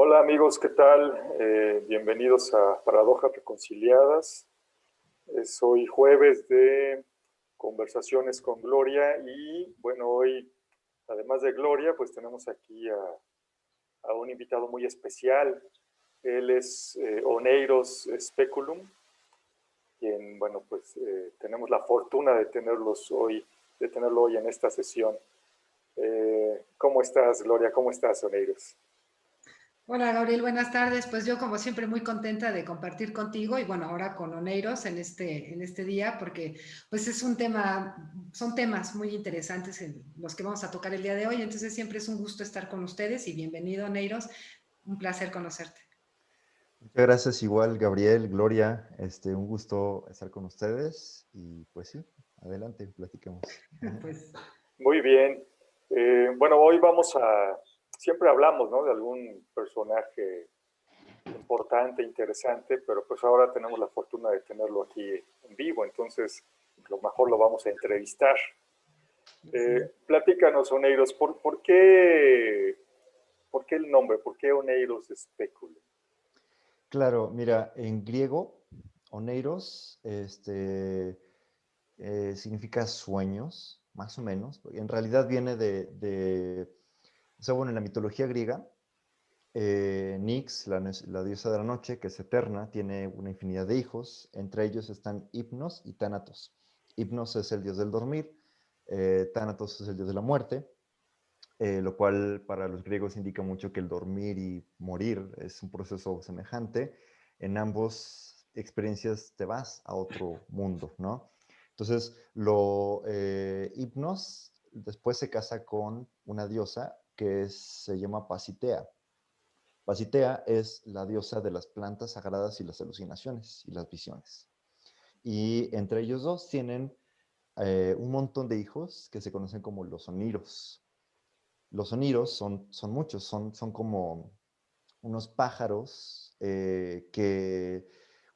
Hola amigos, ¿qué tal? Bienvenidos a Paradojas Reconciliadas. Es hoy jueves de Conversaciones con Gloria y bueno, hoy, además de Gloria, pues tenemos aquí a un invitado muy especial. Él es Oneiros Speculum, quien, bueno, pues tenemos la fortuna de tenerlo hoy en esta sesión. ¿Cómo estás, Gloria? ¿Cómo estás, Oneiros? Hola Gabriel, buenas tardes. Pues yo como siempre muy contenta de compartir contigo y bueno, ahora con Oneiros en este día porque pues es un tema, son temas muy interesantes en los que vamos a tocar el día de hoy. Entonces siempre es un gusto estar con ustedes y bienvenido Oneiros, un placer conocerte. Muchas gracias igual, Gabriel, Gloria, un gusto estar con ustedes y pues sí, adelante, platiquemos. Pues Muy bien. Bueno, hoy siempre hablamos, ¿no? De algún personaje importante, interesante, pero pues ahora tenemos la fortuna de tenerlo aquí en vivo, entonces lo mejor lo vamos a entrevistar. sí. Platícanos, Oneiros, ¿por qué el nombre? ¿Por qué Oneiros Speculum? Claro, mira, en griego, oneiros, significa sueños, más o menos, porque en realidad viene o sea, bueno, en la mitología griega, Nix, la diosa de la noche, que es eterna, tiene una infinidad de hijos. Entre ellos están Hipnos y Tánatos. Hipnos es el dios del dormir, Tánatos es el dios de la muerte, lo cual para los griegos indica mucho que el dormir y morir es un proceso semejante. En ambas experiencias te vas a otro mundo, ¿no? Entonces, Hipnos después se casa con una diosa que se llama Pasitea. Pasitea es la diosa de las plantas sagradas y las alucinaciones y las visiones. Y entre ellos dos tienen un montón de hijos que se conocen como los oniros. Los oniros son muchos, son como unos pájaros que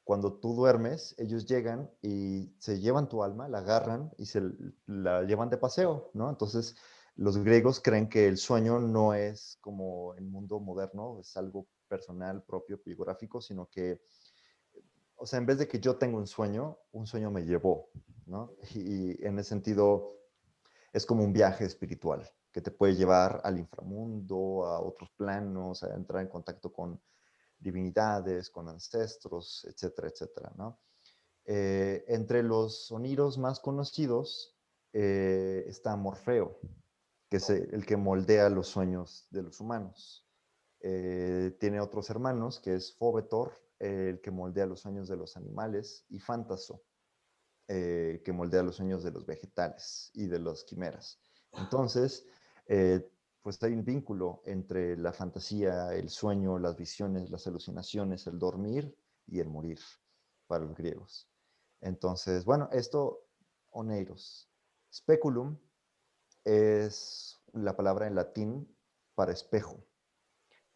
cuando tú duermes, ellos llegan y se llevan tu alma, la agarran y se la llevan de paseo, ¿no? Entonces, los griegos creen que el sueño no es como el mundo moderno, es algo personal, propio, biográfico, sino que, o sea, en vez de que yo tenga un sueño me llevó, ¿no? Y en ese sentido es como un viaje espiritual que te puede llevar al inframundo, a otros planos, a entrar en contacto con divinidades, con ancestros, etcétera, etcétera, ¿no? Entre los oniros más conocidos está Morfeo, que es el que moldea los sueños de los humanos. Tiene otros hermanos, que es Fóbetor, el que moldea los sueños de los animales, y Fántaso, que moldea los sueños de los vegetales y de las quimeras. Entonces, pues hay un vínculo entre la fantasía, el sueño, las visiones, las alucinaciones, el dormir y el morir para los griegos. Entonces, bueno, oneiros. Speculum es la palabra en latín para espejo.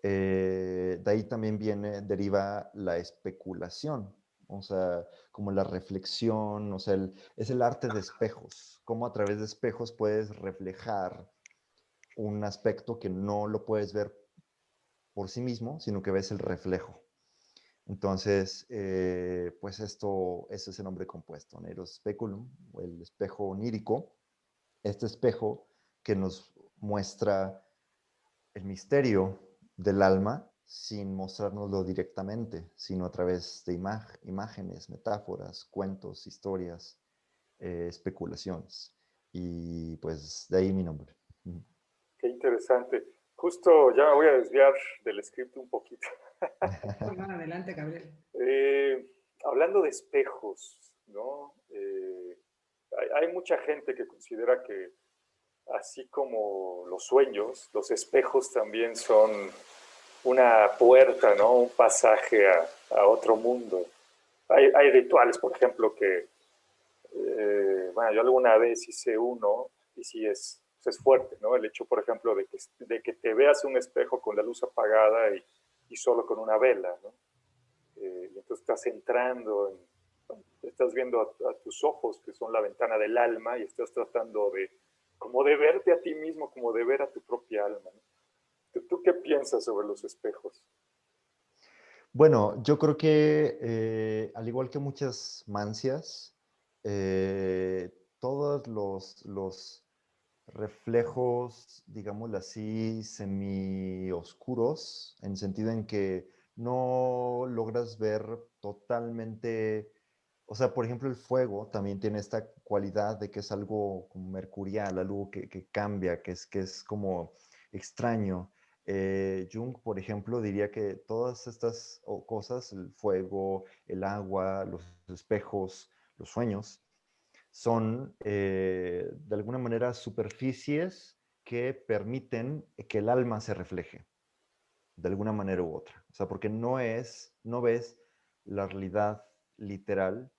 De ahí también deriva la especulación, o sea, como la reflexión, o sea, es el arte de espejos, cómo a través de espejos puedes reflejar un aspecto que no lo puedes ver por sí mismo, sino que ves el reflejo. Entonces, pues ese es el nombre compuesto, Neros Speculum, o el espejo onírico, este espejo que nos muestra el misterio del alma sin mostrárnoslo directamente, sino a través de imágenes, metáforas, cuentos, historias, especulaciones. Y pues de ahí mi nombre. Qué interesante. Justo ya me voy a desviar del script un poquito. No, adelante Gabriel. Eh, Hablando de espejos, ¿no? Hay mucha gente que considera que así como los sueños, los espejos también son una puerta, ¿no? Un pasaje a otro mundo. Hay rituales, por ejemplo, bueno, yo alguna vez hice uno y sí es fuerte, ¿no? El hecho, por ejemplo, de que te veas un espejo con la luz apagada y solo con una vela, ¿no? Y entonces estás entrando, estás viendo a tus ojos, que son la ventana del alma, y estás tratando como de verte a ti mismo, como de ver a tu propia alma, ¿no? ¿Tú qué piensas sobre los espejos? Bueno, yo creo que al igual que muchas mancias, todos los reflejos, digámoslo así, semi-oscuros, en sentido en que no logras ver totalmente, o sea, por ejemplo, el fuego también tiene esta cualidad de que es algo como mercurial, algo que cambia, que es como extraño. Jung, por ejemplo, diría que todas estas cosas, el fuego, el agua, los espejos, los sueños, son de alguna manera superficies que permiten que el alma se refleje de alguna manera u otra. O sea, porque no ves la realidad literal,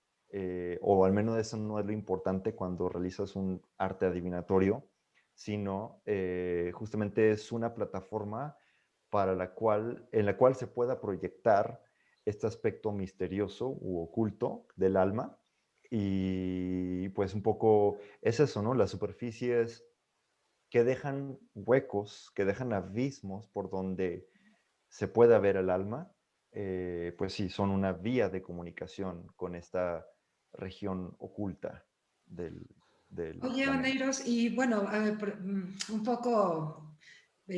o al menos eso no es lo importante cuando realizas un arte adivinatorio, sino justamente es una plataforma en la cual se pueda proyectar este aspecto misterioso u oculto del alma. Y pues un poco es eso, ¿no? Las superficies que dejan huecos, que dejan abismos por donde se pueda ver el alma, pues sí, son una vía de comunicación con esta región oculta del, de Oye, la mente. Oneiros, y bueno, a ver, un poco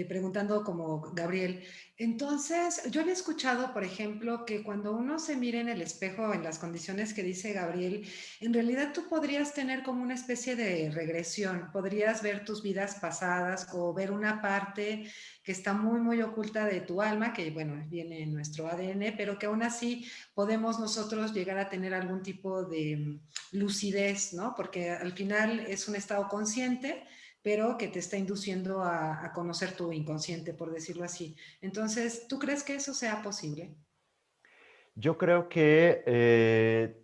preguntando como Gabriel. Entonces, yo había escuchado, por ejemplo, que cuando uno se mira en el espejo en las condiciones que dice Gabriel, en realidad tú podrías tener como una especie de regresión, podrías ver tus vidas pasadas o ver una parte que está muy, muy oculta de tu alma, que bueno, viene en nuestro ADN, pero que aún así podemos nosotros llegar a tener algún tipo de lucidez, ¿no? Porque al final es un estado consciente, pero que te está induciendo a conocer tu inconsciente, por decirlo así. Entonces, ¿tú crees que eso sea posible? Yo creo que,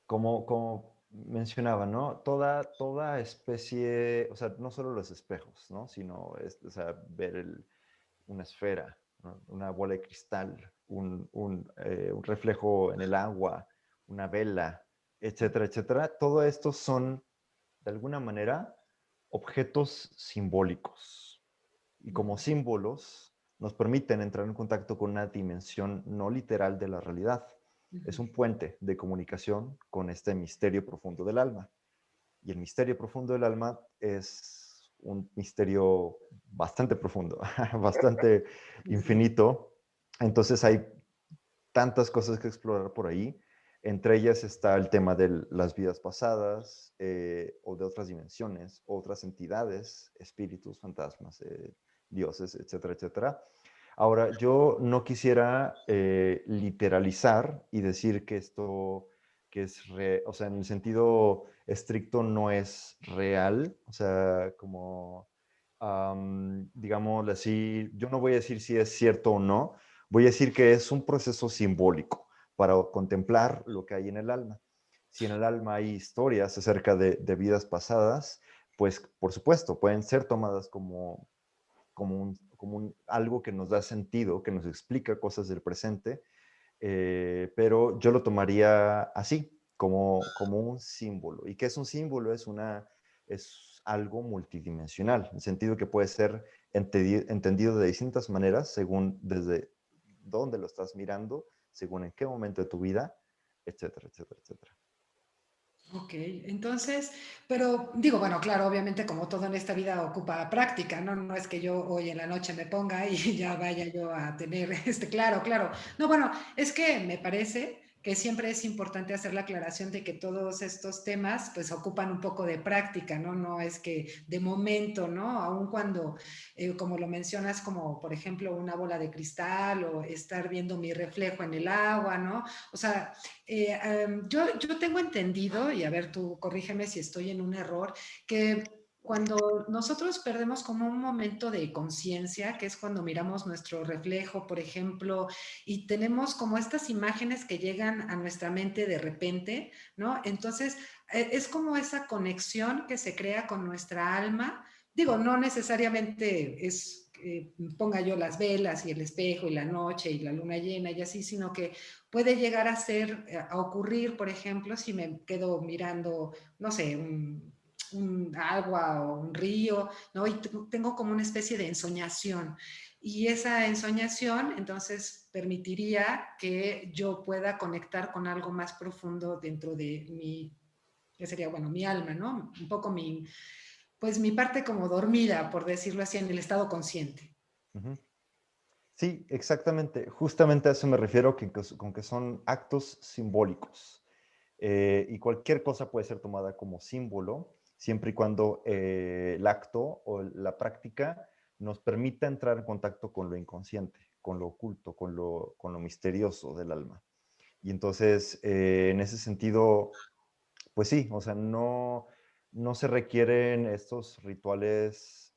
como mencionaba, ¿no? Toda especie, o sea, no solo los espejos, ¿no? Sino, o sea, ver una esfera, ¿no? Una bola de cristal, un reflejo en el agua, una vela, etcétera, etcétera. Todo esto son, de alguna manera, objetos simbólicos. Y como símbolos nos permiten entrar en contacto con una dimensión no literal de la realidad. Es un puente de comunicación con este misterio profundo del alma. Y el misterio profundo del alma es un misterio bastante profundo, bastante Sí. infinito. Entonces hay tantas cosas que explorar por ahí. Entre ellas está el tema de las vidas pasadas, o de otras dimensiones, otras entidades, espíritus, fantasmas, dioses, etcétera, etcétera. Ahora, yo no quisiera literalizar y decir que esto, o sea, en el sentido estricto no es real, o sea, como, digámoslo así, yo no voy a decir si es cierto o no, voy a decir que es un proceso simbólico para contemplar lo que hay en el alma. Si en el alma hay historias acerca de vidas pasadas, pues por supuesto, pueden ser tomadas como algo que nos da sentido, que nos explica cosas del presente, pero yo lo tomaría así, como un símbolo. ¿Y qué es un símbolo? Es algo multidimensional, en el sentido que puede ser entendido de distintas maneras según desde dónde lo estás mirando, según en qué momento de tu vida, etcétera, etcétera, etcétera. Ok, entonces, pero digo, bueno, claro, obviamente como todo en esta vida ocupa práctica, ¿no? No es que yo hoy en la noche me ponga y ya vaya yo a tener, claro, claro. No, bueno, es que me parece que siempre es importante hacer la aclaración de que todos estos temas pues ocupan un poco de práctica, ¿no? No es que de momento, ¿no? Aun cuando, como lo mencionas, como por ejemplo una bola de cristal o estar viendo mi reflejo en el agua, ¿no? O sea, yo tengo entendido, y a ver, tú corrígeme si estoy en un error, que cuando nosotros perdemos como un momento de conciencia, que es cuando miramos nuestro reflejo, por ejemplo, y tenemos como estas imágenes que llegan a nuestra mente de repente, ¿no? Entonces, es como esa conexión que se crea con nuestra alma. Digo, no necesariamente es ponga yo las velas y el espejo y la noche y la luna llena y así, sino que puede llegar a ser, a ocurrir, por ejemplo, si me quedo mirando, no sé, un agua o un río, ¿no? Y tengo como una especie de ensoñación. y esa ensoñación entonces permitiría que yo pueda conectar con algo más profundo dentro de mi, que sería, bueno, mi alma, ¿no? Un poco mi, pues mi parte como dormida, por decirlo así, en el estado consciente. Ujú. Sí, exactamente. Justamente a eso me refiero con que son actos simbólicos. Y cualquier cosa puede ser tomada como símbolo, siempre y cuando el acto o la práctica nos permita entrar en contacto con lo inconsciente, con lo oculto, con lo misterioso del alma. Y entonces, en ese sentido, pues sí, o sea, no se requieren estos rituales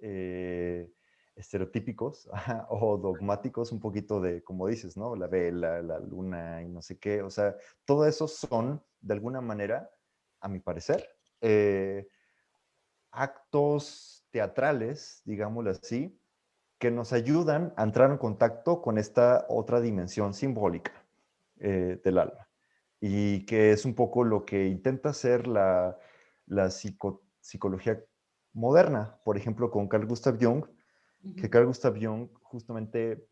estereotípicos o dogmáticos, un poquito de, como dices, ¿no? La vela, la luna y no sé qué. O sea, todo eso son, de alguna manera, a mi parecer, actos teatrales, digámoslo así, que nos ayudan a entrar en contacto con esta otra dimensión simbólica del alma. Y que es un poco lo que intenta hacer la psicología moderna, por ejemplo, con Carl Gustav Jung, que Carl Gustav Jung justamente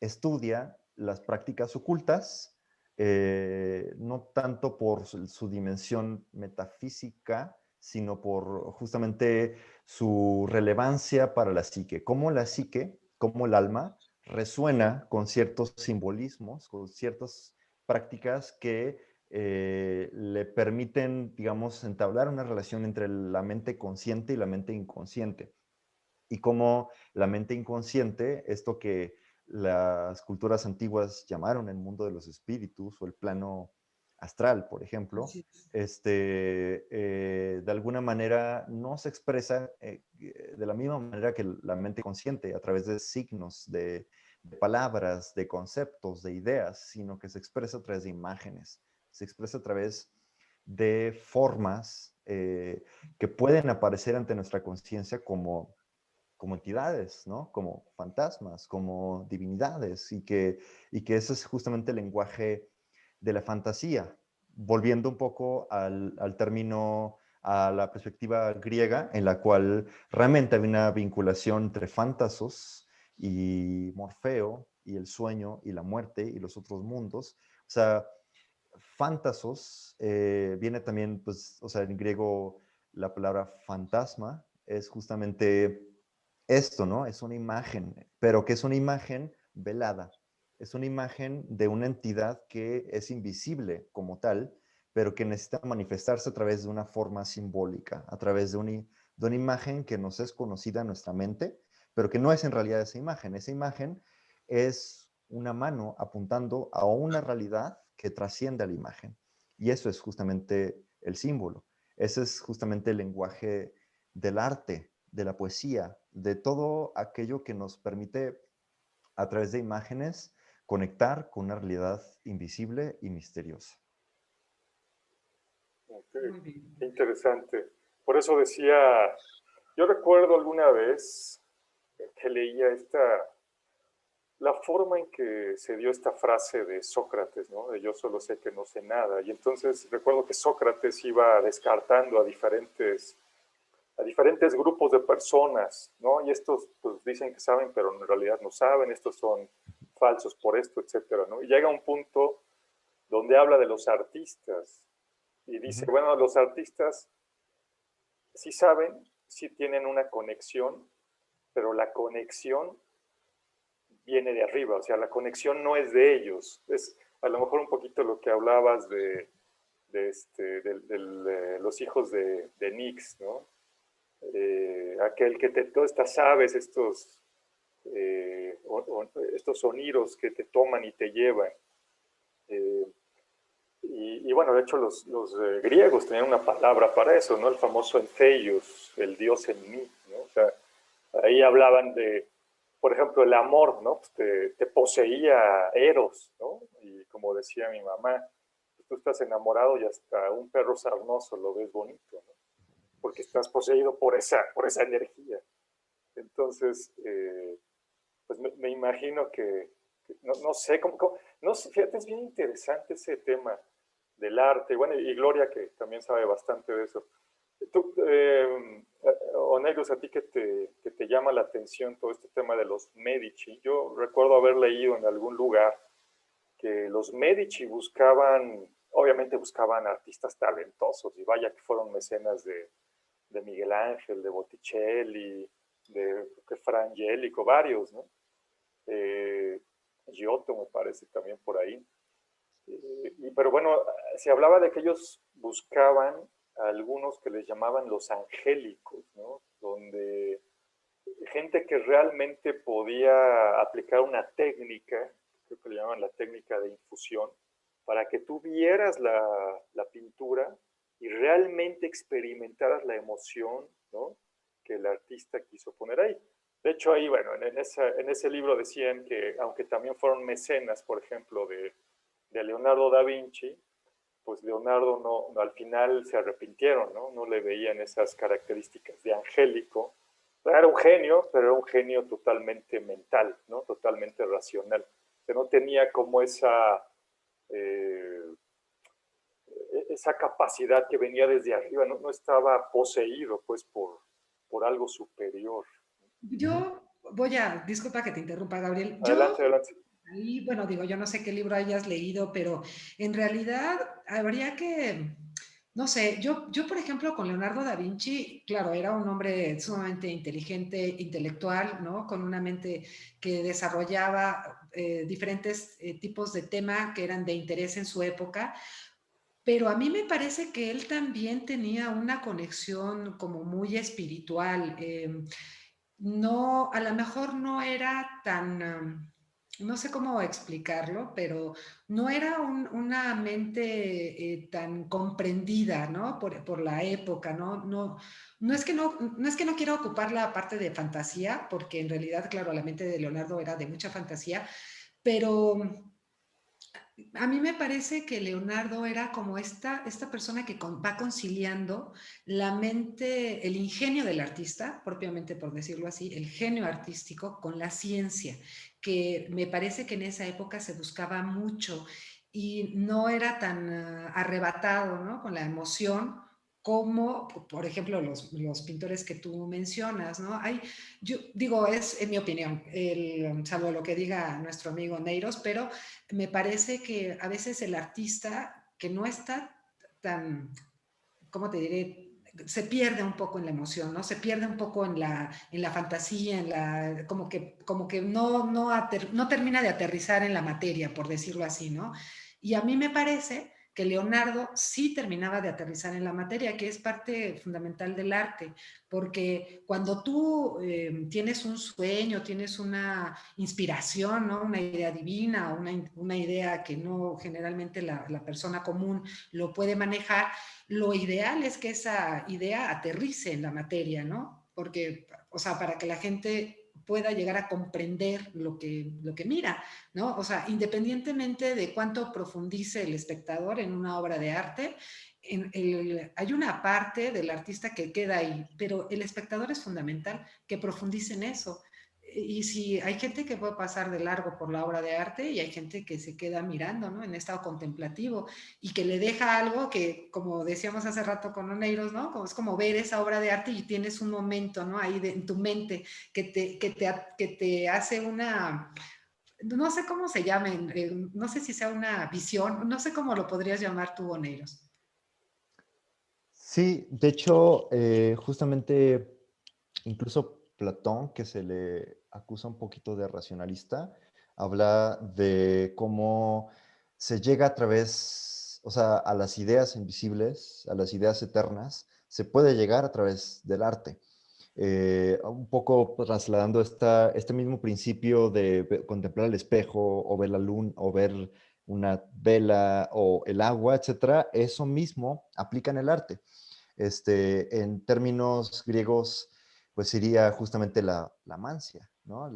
estudia las prácticas ocultas, no tanto por su dimensión metafísica, sino por justamente su relevancia para la psique, cómo la psique, cómo el alma resuena con ciertos simbolismos, con ciertas prácticas que le permiten, digamos, entablar una relación entre la mente consciente y la mente inconsciente. Y cómo la mente inconsciente, esto que las culturas antiguas llamaron el mundo de los espíritus o el plano astral, por ejemplo, de alguna manera no se expresa de la misma manera que la mente consciente, a través de signos, de palabras, de conceptos, de ideas, sino que se expresa a través de imágenes, se expresa a través de formas que pueden aparecer ante nuestra conciencia como entidades, ¿no? Como fantasmas, como divinidades, y que ese es justamente el lenguaje de la fantasía, volviendo un poco al término, a la perspectiva griega, en la cual realmente había una vinculación entre fantasos y Morfeo, y el sueño, y la muerte, y los otros mundos. O sea, fantasos viene también, pues, o sea, en griego la palabra fantasma es justamente esto, ¿no? Es una imagen, pero que es una imagen velada. Es una imagen de una entidad que es invisible como tal, pero que necesita manifestarse a través de una forma simbólica, a través de una imagen que nos es conocida en nuestra mente, pero que no es en realidad esa imagen. Esa imagen es una mano apuntando a una realidad que trasciende a la imagen. Y eso es justamente el símbolo. Ese es justamente el lenguaje del arte, de la poesía, de todo aquello que nos permite, a través de imágenes, conectar con una realidad invisible y misteriosa. Ok, qué interesante. Por eso decía, yo recuerdo alguna vez que leía la forma en que se dio esta frase de Sócrates, ¿no? De yo solo sé que no sé nada. Y entonces recuerdo que Sócrates iba descartando a diferentes grupos de personas, ¿no? Y estos pues dicen que saben, pero en realidad no saben, estos son falsos por esto, etcétera, ¿no? Y llega un punto donde habla de los artistas y Uh dice, -huh. bueno, los artistas sí saben, sí tienen una conexión, pero la conexión viene de arriba, o sea, la conexión no es de ellos. Es a lo mejor un poquito lo que hablabas de los hijos de Nix, ¿no? Aquel que todas estas aves, estos sonidos que te toman y te llevan. Eh, y bueno, de hecho los griegos tenían una palabra para eso, ¿no? El famoso entheios, el Dios en mí, ¿no? O sea, ahí hablaban de, por ejemplo, el amor, ¿no? Pues te poseía Eros, ¿no? Y como decía mi mamá, pues tú estás enamorado y hasta un perro sarnoso lo ves bonito, ¿no? Porque estás poseído por esa energía. Entonces, pues me imagino que no sé, no sé, fíjate, es bien interesante ese tema del arte. Bueno, y Gloria, que también sabe bastante de eso. Tú, Oneiros, a ti que te llama la atención todo este tema de los Medici. Yo recuerdo haber leído en algún lugar que los Medici buscaban, obviamente buscaban artistas talentosos, y vaya que fueron mecenas de Miguel Ángel, de Botticelli, de Fra Angelico, varios, ¿no? Giotto me parece también por ahí. Pero bueno, se hablaba de que ellos buscaban a algunos que les llamaban los angélicos, ¿no? Donde gente que realmente podía aplicar una técnica, creo que le llaman la técnica de infusión, para que tú vieras la pintura y realmente experimentaras la emoción, ¿no?, que el artista quiso poner ahí. De hecho, ahí, bueno, en ese libro decían que, aunque también fueron mecenas, por ejemplo, de Leonardo da Vinci, pues Leonardo no, al final se arrepintieron, ¿no? No le veían esas características de angélico. Era un genio, pero era un genio totalmente mental, ¿no? Totalmente racional. Que no tenía como eh, esa capacidad que venía desde arriba, no estaba poseído pues por algo superior. Yo voy a, disculpa que te interrumpa, Gabriel. Adelante, adelante. Ahí, bueno, digo, yo no sé qué libro hayas leído, pero en realidad habría que, no sé, yo por ejemplo con Leonardo da Vinci, claro, era un hombre sumamente inteligente, intelectual, ¿no? Con una mente que desarrollaba diferentes tipos de tema que eran de interés en su época, pero a mí me parece que él también tenía una conexión como muy espiritual. No, a lo mejor no era tan, no sé cómo explicarlo, pero no era una mente tan comprendida, ¿no? Por la época, ¿no? No es que no quiera ocupar la parte de fantasía, porque en realidad, claro, la mente de Leonardo era de mucha fantasía, pero a mí me parece que Leonardo era como esta persona que va conciliando la mente, el ingenio del artista, propiamente por decirlo así, el genio artístico con la ciencia, que me parece que en esa época se buscaba mucho y no era tan arrebatado, ¿no?, con la emoción como, por ejemplo, los pintores que tú mencionas, ¿no? Yo digo, es en mi opinión, salvo lo que diga nuestro amigo Neiros, pero me parece que a veces el artista que no está tan, ¿cómo te diré? Se pierde un poco en la emoción, ¿no? Se pierde un poco en la fantasía, como que no termina de aterrizar en la materia, por decirlo así, ¿no? Y a mí me parece que Leonardo sí terminaba de aterrizar en la materia, que es parte fundamental del arte, porque cuando tú tienes un sueño, tienes una inspiración, ¿no?, una idea divina, una idea que no generalmente la persona común lo puede manejar, lo ideal es que esa idea aterrice en la materia, ¿no? Porque, o sea, para que la gente pueda llegar a comprender lo que mira, ¿no? O sea, independientemente de cuánto profundice el espectador en una obra de arte, hay una parte del artista que queda ahí, pero el espectador es fundamental que profundice en eso. Y si hay gente que puede pasar de largo por la obra de arte y hay gente que se queda mirando, ¿no?, en estado contemplativo y que le deja algo que, como decíamos hace rato con Oneiros, ¿no?, como, es como ver esa obra de arte y tienes un momento, ¿no?, ahí en tu mente que te hace una, no sé cómo se llamen, no sé si sea una visión, no sé cómo lo podrías llamar tú, Oneiros. Sí, de hecho, justamente incluso Platón, que se le acusa un poquito de racionalista, habla de cómo se llega a través, o sea, a las ideas invisibles, a las ideas eternas, se puede llegar a través del arte. Un poco trasladando este mismo principio de contemplar el espejo o ver la luna o ver una vela o el agua, etcétera, eso mismo aplica en el arte. En términos griegos, pues sería justamente la mancia, ¿no?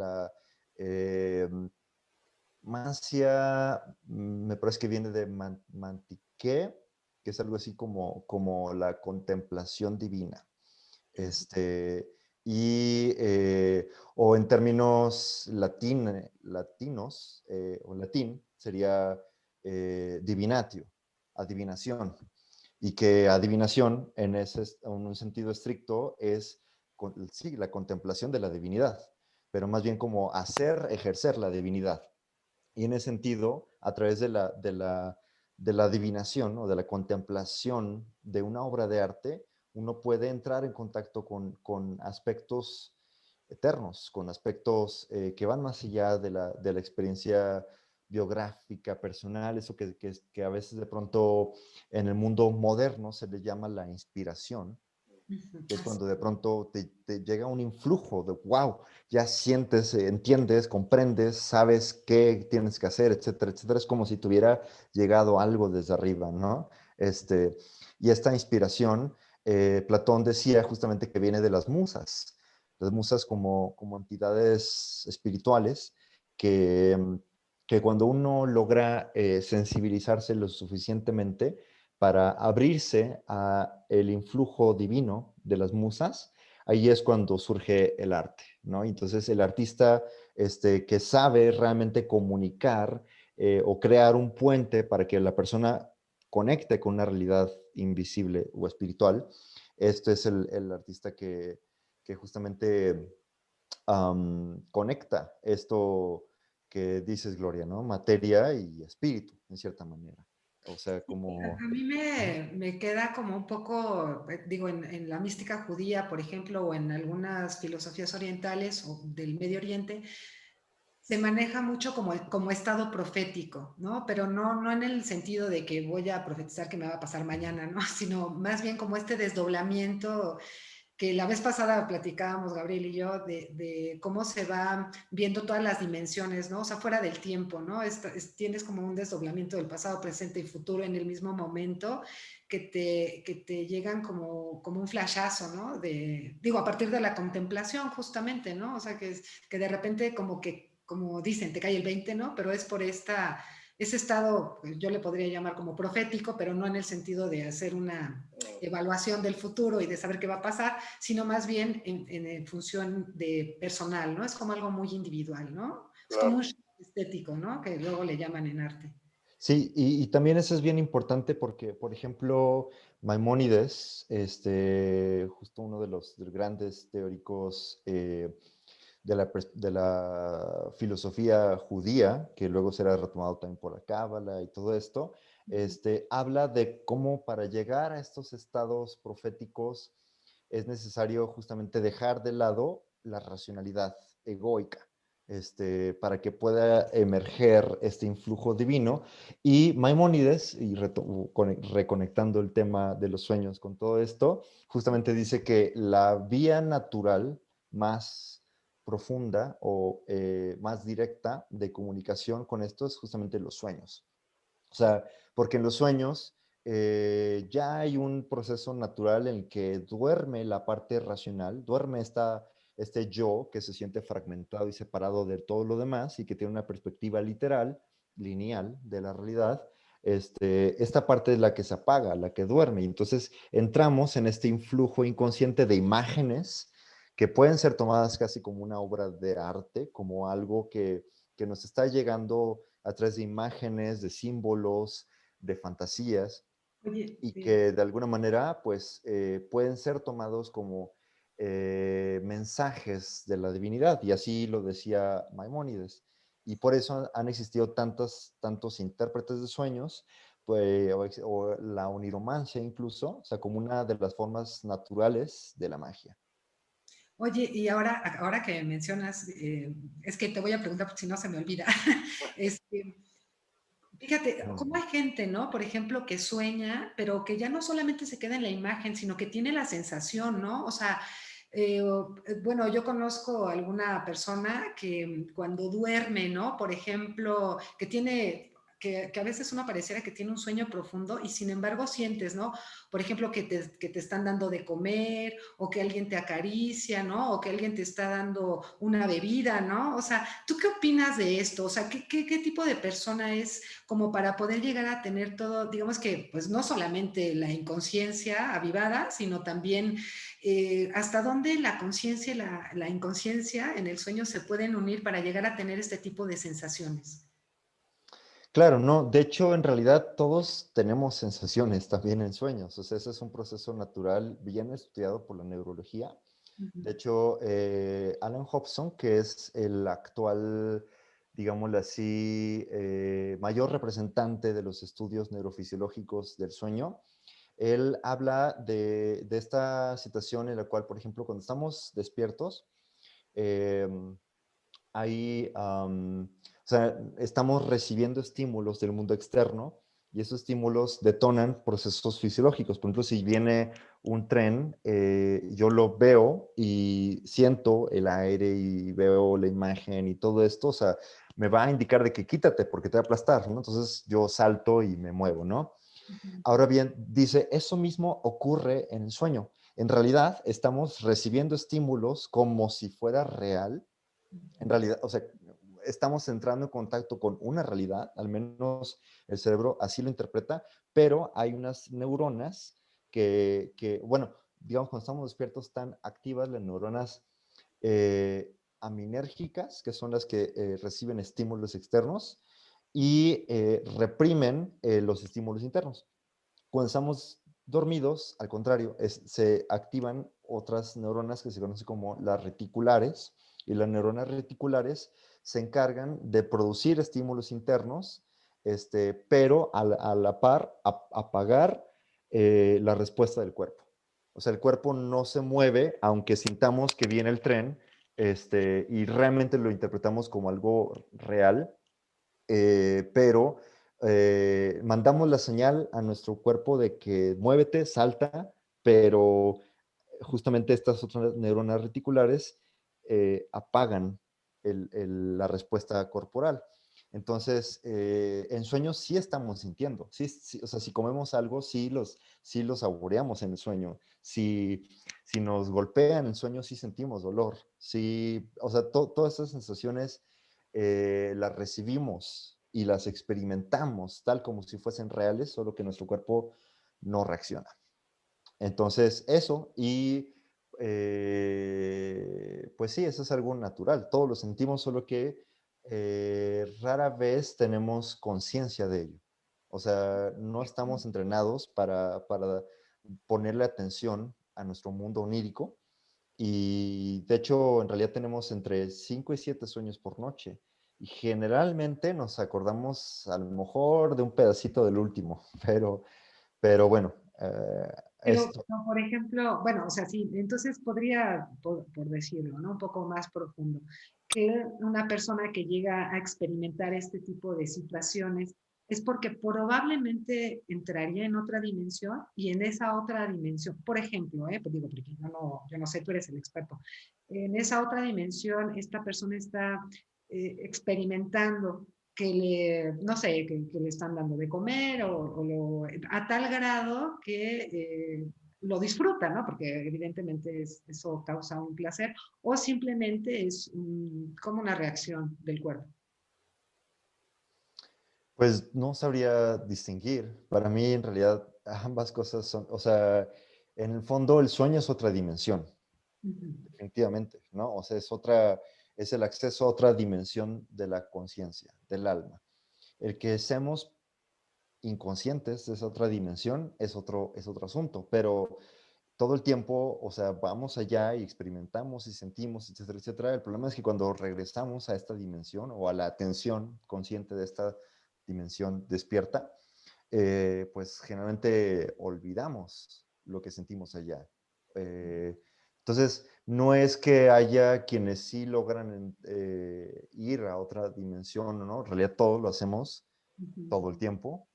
Eh, Mancia, me parece que viene de mantique, que es algo así como la contemplación divina. Este, o en términos latinos, o latín, sería divinatio, adivinación. Y que adivinación, en un sentido estricto, es sí, la contemplación de la divinidad, pero más bien como ejercer la divinidad. Y en ese sentido, a través de la adivinación o de la contemplación de una obra de arte, uno puede entrar en contacto con aspectos eternos, con aspectos que van más allá de la experiencia biográfica, personal, eso que a veces de pronto en el mundo moderno se le llama la inspiración, que es Así. cuando de pronto te llega un influjo de, wow, ya sientes, entiendes, comprendes, sabes qué tienes que hacer, etcétera, etcétera. Es como si tuviera llegado algo desde arriba, ¿no? Y esta inspiración, Platón decía justamente que viene de las musas como entidades espirituales que, que cuando uno logra sensibilizarse lo suficientemente, para abrirse a el influjo divino de las musas, ahí es cuando surge el arte, ¿no? Entonces el artista que sabe realmente comunicar o crear un puente para que la persona conecte con una realidad invisible o espiritual, este es el artista que justamente conecta esto que dices, Gloria, ¿no? Materia y espíritu, en cierta manera. O sea, como... A mí me queda como un poco, digo, en la mística judía, por ejemplo, o en algunas filosofías orientales o del Medio Oriente, se maneja mucho como estado profético, ¿no? Pero no en el sentido de que voy a profetizar que me va a pasar mañana, ¿no? Sino más bien como este desdoblamiento que la vez pasada platicábamos, Gabriel y yo, de cómo se van viendo todas las dimensiones, ¿no? O sea, fuera del tiempo, ¿no? Tienes como un desdoblamiento del pasado, presente y futuro en el mismo momento que te llegan como un flashazo, ¿no? Digo, a partir de la contemplación, justamente, ¿no? O sea, que de repente como dicen, te cae el 20, ¿no? Pero es por ese estado, pues, yo le podría llamar como profético, pero no en el sentido de hacer una evaluación del futuro y de saber qué va a pasar, sino más bien en función de personal, ¿no? Es como algo muy individual, ¿no? Es como un Claro. show estético, ¿no? Que luego le llaman en arte. Sí, y también eso es bien importante porque, por ejemplo, Maimónides, justo uno de los grandes teóricos de la filosofía judía, que luego será retomado también por la Cábala y todo esto, habla de cómo para llegar a estos estados proféticos es necesario justamente dejar de lado la racionalidad egoica. Para que pueda emerger este influjo divino. Y Maimónides, y reconectando el tema de los sueños con todo esto, justamente dice que la vía natural más profunda o más directa de comunicación con esto es justamente los sueños. O sea, porque en los sueños ya hay un proceso natural en el que duerme la parte racional, duerme este yo que se siente fragmentado y separado de todo lo demás y que tiene una perspectiva literal, lineal de la realidad. Esta parte es la que se apaga, la que duerme. Y entonces entramos en este influjo inconsciente de imágenes que pueden ser tomadas casi como una obra de arte, como algo que nos está llegando a través de imágenes, de símbolos, de fantasías, Oye, y que de alguna manera pues pueden ser tomados como mensajes de la divinidad, y así lo decía Maimónides. Y por eso han existido tantos intérpretes de sueños, pues, o la oniromancia incluso, o sea, como una de las formas naturales de la magia. oye, y ahora que mencionas, es que te voy a preguntar porque si no se me olvida. Este, Fíjate, cómo hay gente, ¿no? Por ejemplo, que sueña, pero que ya no solamente se queda en la imagen, sino que tiene la sensación, ¿no? O sea, bueno, yo conozco alguna persona que cuando duerme, ¿no? Por ejemplo, que a veces uno pareciera que tiene un sueño profundo y sin embargo sientes, ¿no? Por ejemplo, que te están dando de comer o que alguien te acaricia, ¿no? O que alguien te está dando una bebida, ¿no? O sea, ¿tú qué opinas de esto? O sea, ¿qué tipo de persona es como para poder llegar a tener todo, digamos que, pues no solamente la inconsciencia avivada, sino también hasta dónde la conciencia y la inconsciencia en el sueño se pueden unir para llegar a tener este tipo de sensaciones? Claro, no. De hecho, en realidad todos tenemos sensaciones también en sueños. O sea, ese es un proceso natural bien estudiado por la neurología. Ujú. De hecho, Alan Hobson, que es el actual, digámoslo así, mayor representante de los estudios neurofisiológicos del sueño, él habla de esta situación en la cual, por ejemplo, cuando estamos despiertos, eh, o sea, estamos recibiendo estímulos del mundo externo y esos estímulos detonan procesos fisiológicos. Por ejemplo, si viene un tren, yo lo veo y siento el aire y veo la imagen y todo esto, o sea, me va a indicar de que quítate porque te va a aplastar, ¿no? Entonces yo salto y me muevo, ¿no? Ujú. Ahora bien, dice, eso mismo ocurre en el sueño. En realidad, estamos recibiendo estímulos como si fuera real. En realidad, o sea, estamos entrando en contacto con una realidad, al menos el cerebro así lo interpreta, pero hay unas neuronas bueno, digamos, cuando estamos despiertos están activas las neuronas aminérgicas, que son las que reciben estímulos externos y reprimen los estímulos internos. Cuando estamos dormidos, al contrario, se activan otras neuronas que se conocen como las reticulares, y las neuronas reticulares se encargan de producir estímulos internos, pero a la par apagar la respuesta del cuerpo. O sea, el cuerpo no se mueve, aunque sintamos que viene el tren, y realmente lo interpretamos como algo real, pero mandamos la señal a nuestro cuerpo de que muévete, salta, pero justamente estas otras neuronas reticulares apagan la respuesta corporal. Entonces, en sueños sí estamos sintiendo, sí, sí, o sea, si comemos algo, sí los saboreamos en el sueño. Si nos golpean en el sueño, sí sentimos dolor. Sí, o sea, todas esas sensaciones las recibimos y las experimentamos tal como si fuesen reales, solo que nuestro cuerpo no reacciona. Entonces, eso, y pues sí, eso es algo natural, todos lo sentimos, solo que rara vez tenemos conciencia de ello. O sea, no estamos entrenados para ponerle atención a nuestro mundo onírico y de hecho, en realidad tenemos entre 5 y 7 sueños por noche. Y generalmente nos acordamos a lo mejor de un pedacito del último, pero bueno, Pero, esto. no, por ejemplo, bueno, o sea, sí, entonces podría, por decirlo, ¿no? Un poco más profundo, que una persona que llega a experimentar este tipo de situaciones es porque probablemente entraría en otra dimensión y en esa otra dimensión, por ejemplo, pues digo, porque yo no sé, tú eres el experto, en esa otra dimensión esta persona está experimentando que no sé, que le están dando de comer a tal grado que lo disfruta, ¿no? Porque evidentemente eso causa un placer o simplemente es como una reacción del cuerpo. Pues no sabría distinguir. Para mí, en realidad, ambas cosas son, o sea, en el fondo el sueño es otra dimensión, Uh -huh. definitivamente, ¿no? O sea, es el acceso a otra dimensión de la conciencia, del alma. El que seamos inconscientes es otra dimensión, es otro asunto, pero todo el tiempo, o sea, vamos allá y experimentamos y sentimos, etcétera, etcétera. El problema es que cuando regresamos a esta dimensión o a la atención consciente de esta dimensión despierta, pues generalmente olvidamos lo que sentimos allá. Entonces, no es que haya quienes sí logran ir a otra dimensión, ¿no? En realidad todos lo hacemos Uh -huh. todo el tiempo,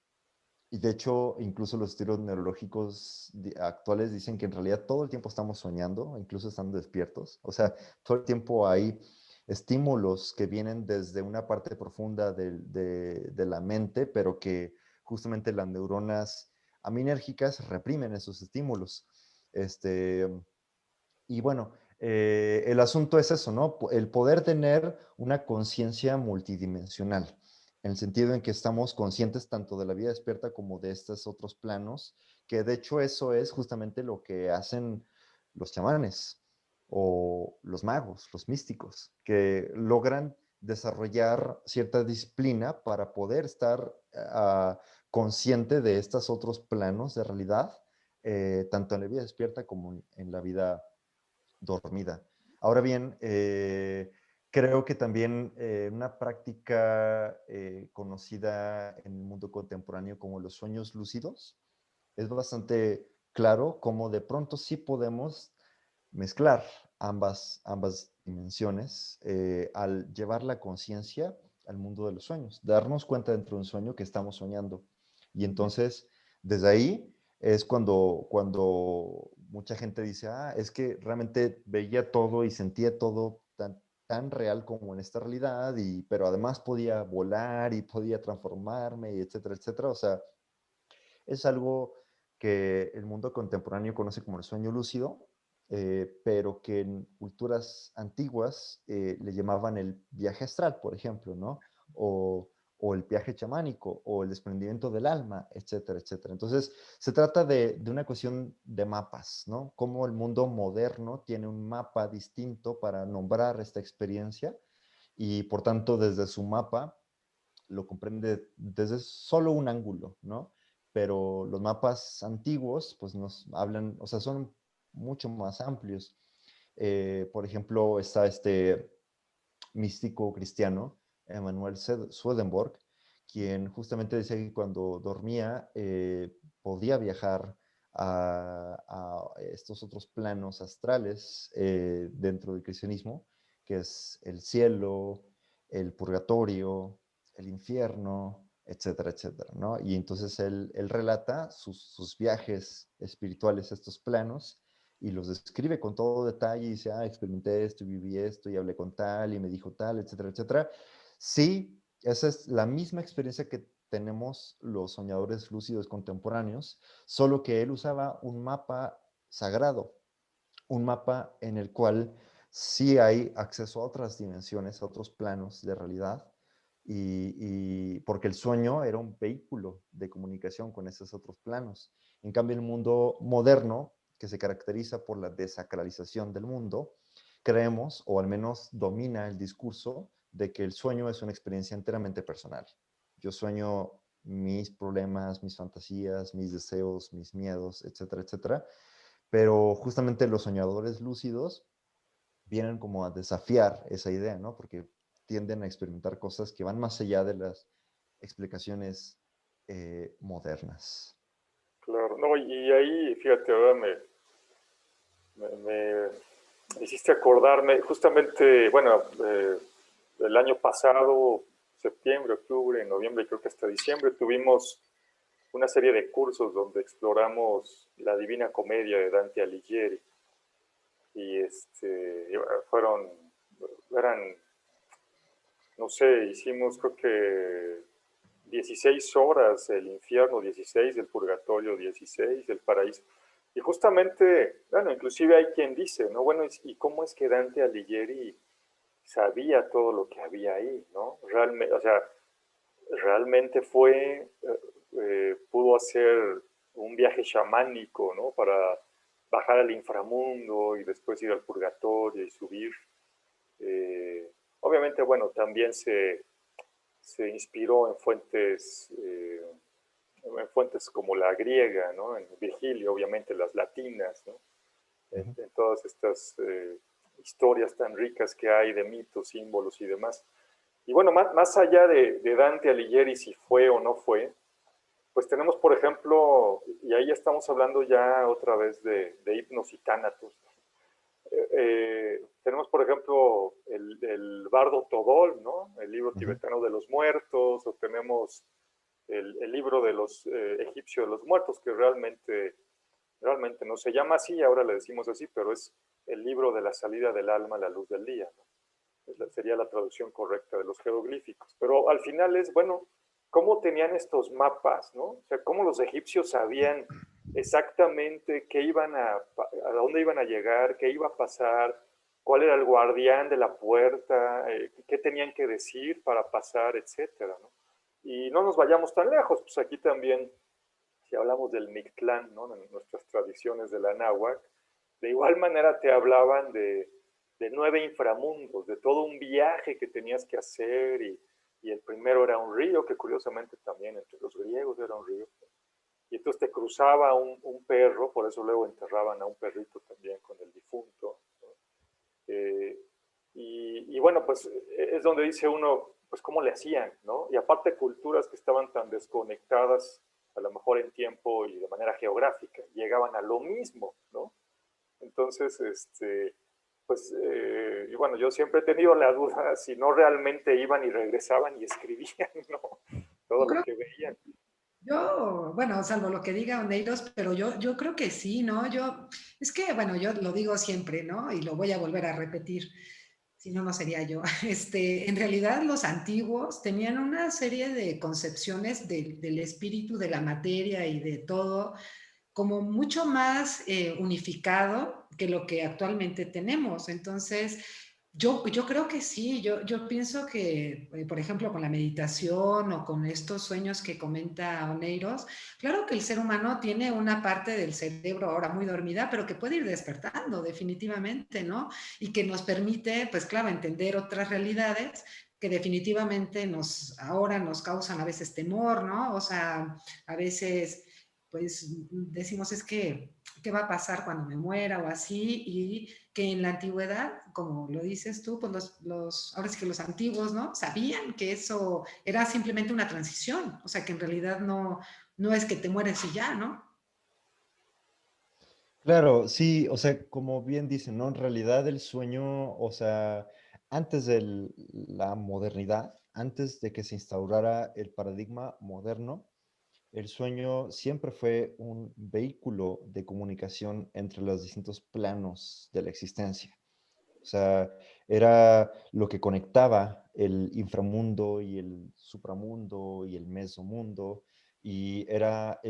y de hecho, incluso los estilos neurológicos actuales dicen que en realidad todo el tiempo estamos soñando, incluso estando despiertos. O sea, todo el tiempo hay estímulos que vienen desde una parte profunda de la mente, pero que justamente las neuronas aminérgicas reprimen esos estímulos. Este, y bueno, el asunto es eso, ¿no? El poder tener una conciencia multidimensional, en el sentido en que estamos conscientes tanto de la vida despierta como de estos otros planos, que de hecho eso es justamente lo que hacen los chamanes o los magos, los místicos, que logran desarrollar cierta disciplina para poder estar consciente de estos otros planos de realidad, tanto en la vida despierta como en la vida dormida. Ahora bien, creo que también una práctica conocida en el mundo contemporáneo como los sueños lúcidos, es bastante claro cómo de pronto sí podemos mezclar ambas dimensiones al llevar la conciencia al mundo de los sueños, darnos cuenta dentro de un sueño que estamos soñando. Y entonces, desde ahí es cuando mucha gente dice, es que realmente veía todo y sentía todo tan real como en esta realidad, pero además podía volar y podía transformarme, y etcétera, etcétera. O sea, es algo que el mundo contemporáneo conoce como el sueño lúcido, pero que en culturas antiguas le llamaban el viaje astral, por ejemplo, ¿no? O el viaje chamánico, o el desprendimiento del alma, etcétera, etcétera. Entonces, se trata de una cuestión de mapas, ¿no? Cómo el mundo moderno tiene un mapa distinto para nombrar esta experiencia y, por tanto, desde su mapa lo comprende desde solo un ángulo, ¿no? Pero los mapas antiguos, pues nos hablan, o sea, son mucho más amplios. Por ejemplo, está este místico cristiano, Emanuel Swedenborg, quien justamente decía que cuando dormía podía viajar a estos otros planos astrales dentro del cristianismo, que es el cielo, el purgatorio, el infierno, etcétera, etcétera, ¿no? Y entonces él relata sus viajes espirituales a estos planos y los describe con todo detalle y dice, experimenté esto y viví esto y hablé con tal y me dijo tal, etcétera, etcétera. Sí, esa es la misma experiencia que tenemos los soñadores lúcidos contemporáneos, solo que él usaba un mapa sagrado, un mapa en el cual sí hay acceso a otras dimensiones, a otros planos de realidad, y porque el sueño era un vehículo de comunicación con esos otros planos. En cambio, el mundo moderno, que se caracteriza por la desacralización del mundo, creemos, o al menos domina el discurso, de que el sueño es una experiencia enteramente personal. Yo sueño mis problemas, mis fantasías, mis deseos, mis miedos, etcétera, etcétera, pero justamente los soñadores lúcidos vienen como a desafiar esa idea, ¿no? Porque tienden a experimentar cosas que van más allá de las explicaciones modernas. Claro, no, y ahí, fíjate, ahora me hiciste acordarme, justamente, bueno, el año pasado, septiembre, octubre, noviembre, creo que hasta diciembre, tuvimos una serie de cursos donde exploramos la Divina Comedia de Dante Alighieri. Y eran, no sé, hicimos creo que 16 horas el infierno, 16 el purgatorio, 16 el paraíso. Y justamente, bueno, inclusive hay quien dice, ¿no? Bueno, ¿y cómo es que Dante Alighieri sabía todo lo que había ahí, ¿no? Realmente, o sea, realmente pudo hacer un viaje chamánico, ¿no? Para bajar al inframundo y después ir al purgatorio y subir. Obviamente, bueno, también se inspiró en fuentes como la griega, ¿no? En Virgilio, obviamente las latinas, ¿no? En todas estas historias tan ricas que hay de mitos, símbolos y demás. Y bueno, más allá de Dante Alighieri, si fue o no fue, pues tenemos, por ejemplo, y ahí estamos hablando ya otra vez de hipnos y tánatos. Tenemos, por ejemplo, el Bardo Todol, ¿no? El libro tibetano de los muertos, o tenemos el libro de los egipcios de los muertos, que realmente no se llama así, ahora le decimos así, pero es el libro de la salida del alma a la luz del día, ¿no? Sería la traducción correcta de los jeroglíficos. Pero al final es, bueno, ¿cómo tenían estos mapas, no? O sea, ¿cómo los egipcios sabían exactamente a dónde iban a llegar, qué iba a pasar, cuál era el guardián de la puerta, qué tenían que decir para pasar, etcétera, ¿no? Y no nos vayamos tan lejos, pues aquí también, si hablamos del Mictlán, ¿no? En nuestras tradiciones de la náhuatl, de igual manera te hablaban de de 9 inframundos, de todo un viaje que tenías que hacer, y el primero era un río, que curiosamente también entre los griegos era un río, y entonces te cruzaba un perro, por eso luego enterraban a un perrito también con el difunto, ¿no? Eh, y bueno, pues es donde dice uno, pues cómo le hacían, ¿no? Y aparte culturas que estaban tan desconectadas, a lo mejor en tiempo y de manera geográfica, llegaban a lo mismo, ¿no? Entonces, pues, y bueno, yo siempre he tenido la duda si no realmente iban y regresaban y escribían, ¿no? Yo Todo lo creo, que veían. yo, bueno, salvo lo que diga Oneiros, pero yo creo que sí, ¿no? Es que, bueno, yo lo digo siempre, ¿no? Y lo voy a volver a repetir, si no, no sería yo. En realidad los antiguos tenían una serie de concepciones del espíritu, de la materia y de todo, como mucho más unificado que lo que actualmente tenemos. Entonces, yo creo que sí, yo pienso que, por ejemplo, con la meditación o con estos sueños que comenta Oneiros, claro que el ser humano tiene una parte del cerebro ahora muy dormida, pero que puede ir despertando definitivamente, ¿no? Y que nos permite, pues claro, entender otras realidades que definitivamente ahora nos causan a veces temor, ¿no? O sea, a veces pues decimos es que, ¿qué va a pasar cuando me muera o así? Y que en la antigüedad, como lo dices tú, pues ahora sí que los antiguos, ¿no? Sabían que eso era simplemente una transición, o sea, que en realidad no es que te mueres y ya, ¿no? Claro, sí, o sea, como bien dicen, ¿no? En realidad el sueño, o sea, antes de la modernidad, antes de que se instaurara el paradigma moderno, el sueño siempre fue un vehículo de comunicación entre los distintos planos de la existencia. O sea, era lo que conectaba el inframundo y el supramundo y el mesomundo, y era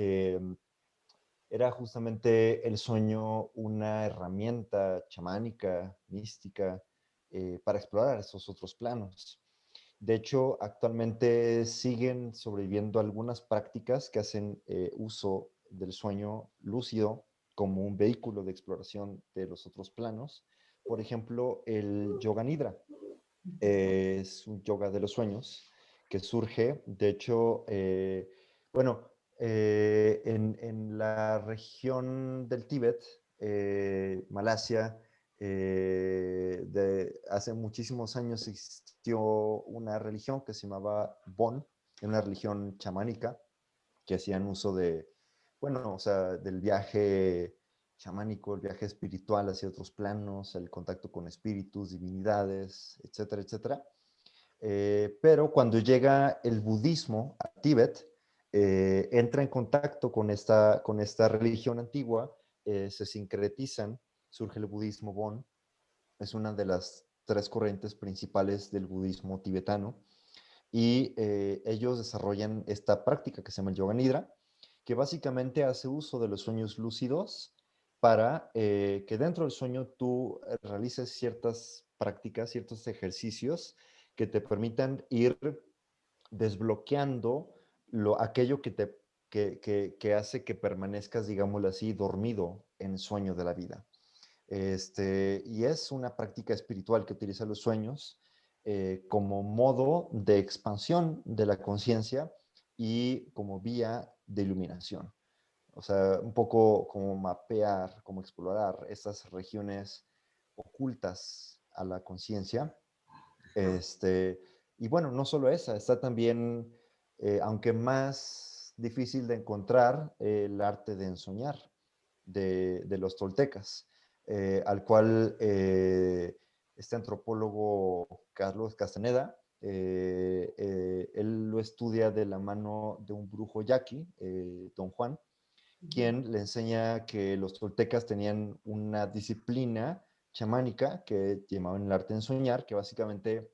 justamente el sueño una herramienta chamánica, mística, para explorar esos otros planos. De hecho, actualmente siguen sobreviviendo algunas prácticas que hacen uso del sueño lúcido como un vehículo de exploración de los otros planos. Por ejemplo, el yoga nidra es un yoga de los sueños que surge, de hecho, bueno, en la región del Tíbet, Malasia, hace muchísimos años existió una religión que se llamaba Bon, una religión chamánica que hacían uso de, bueno, o sea, del viaje chamánico, el viaje espiritual hacia otros planos, el contacto con espíritus, divinidades, etcétera, etcétera. Pero cuando llega el budismo a Tíbet, entra en contacto con esta religión antigua, se sincretizan, surge el budismo Bon, es una de las tres corrientes principales del budismo tibetano, y ellos desarrollan esta práctica que se llama el yoga nidra, que básicamente hace uso de los sueños lúcidos para que dentro del sueño tú realices ciertas prácticas, ciertos ejercicios que te permitan ir desbloqueando aquello que hace que permanezcas, digámoslo así, dormido en el sueño de la vida. Y es una práctica espiritual que utiliza los sueños como modo de expansión de la conciencia y como vía de iluminación. O sea, un poco como mapear, como explorar estas regiones ocultas a la conciencia. Y bueno, no solo esa, está también, aunque más difícil de encontrar, el arte de ensoñar de los toltecas, al cual este antropólogo Carlos Castaneda, él lo estudia de la mano de un brujo yaqui, don Juan, quien le enseña que los toltecas tenían una disciplina chamánica que llamaban el arte de ensoñar, que básicamente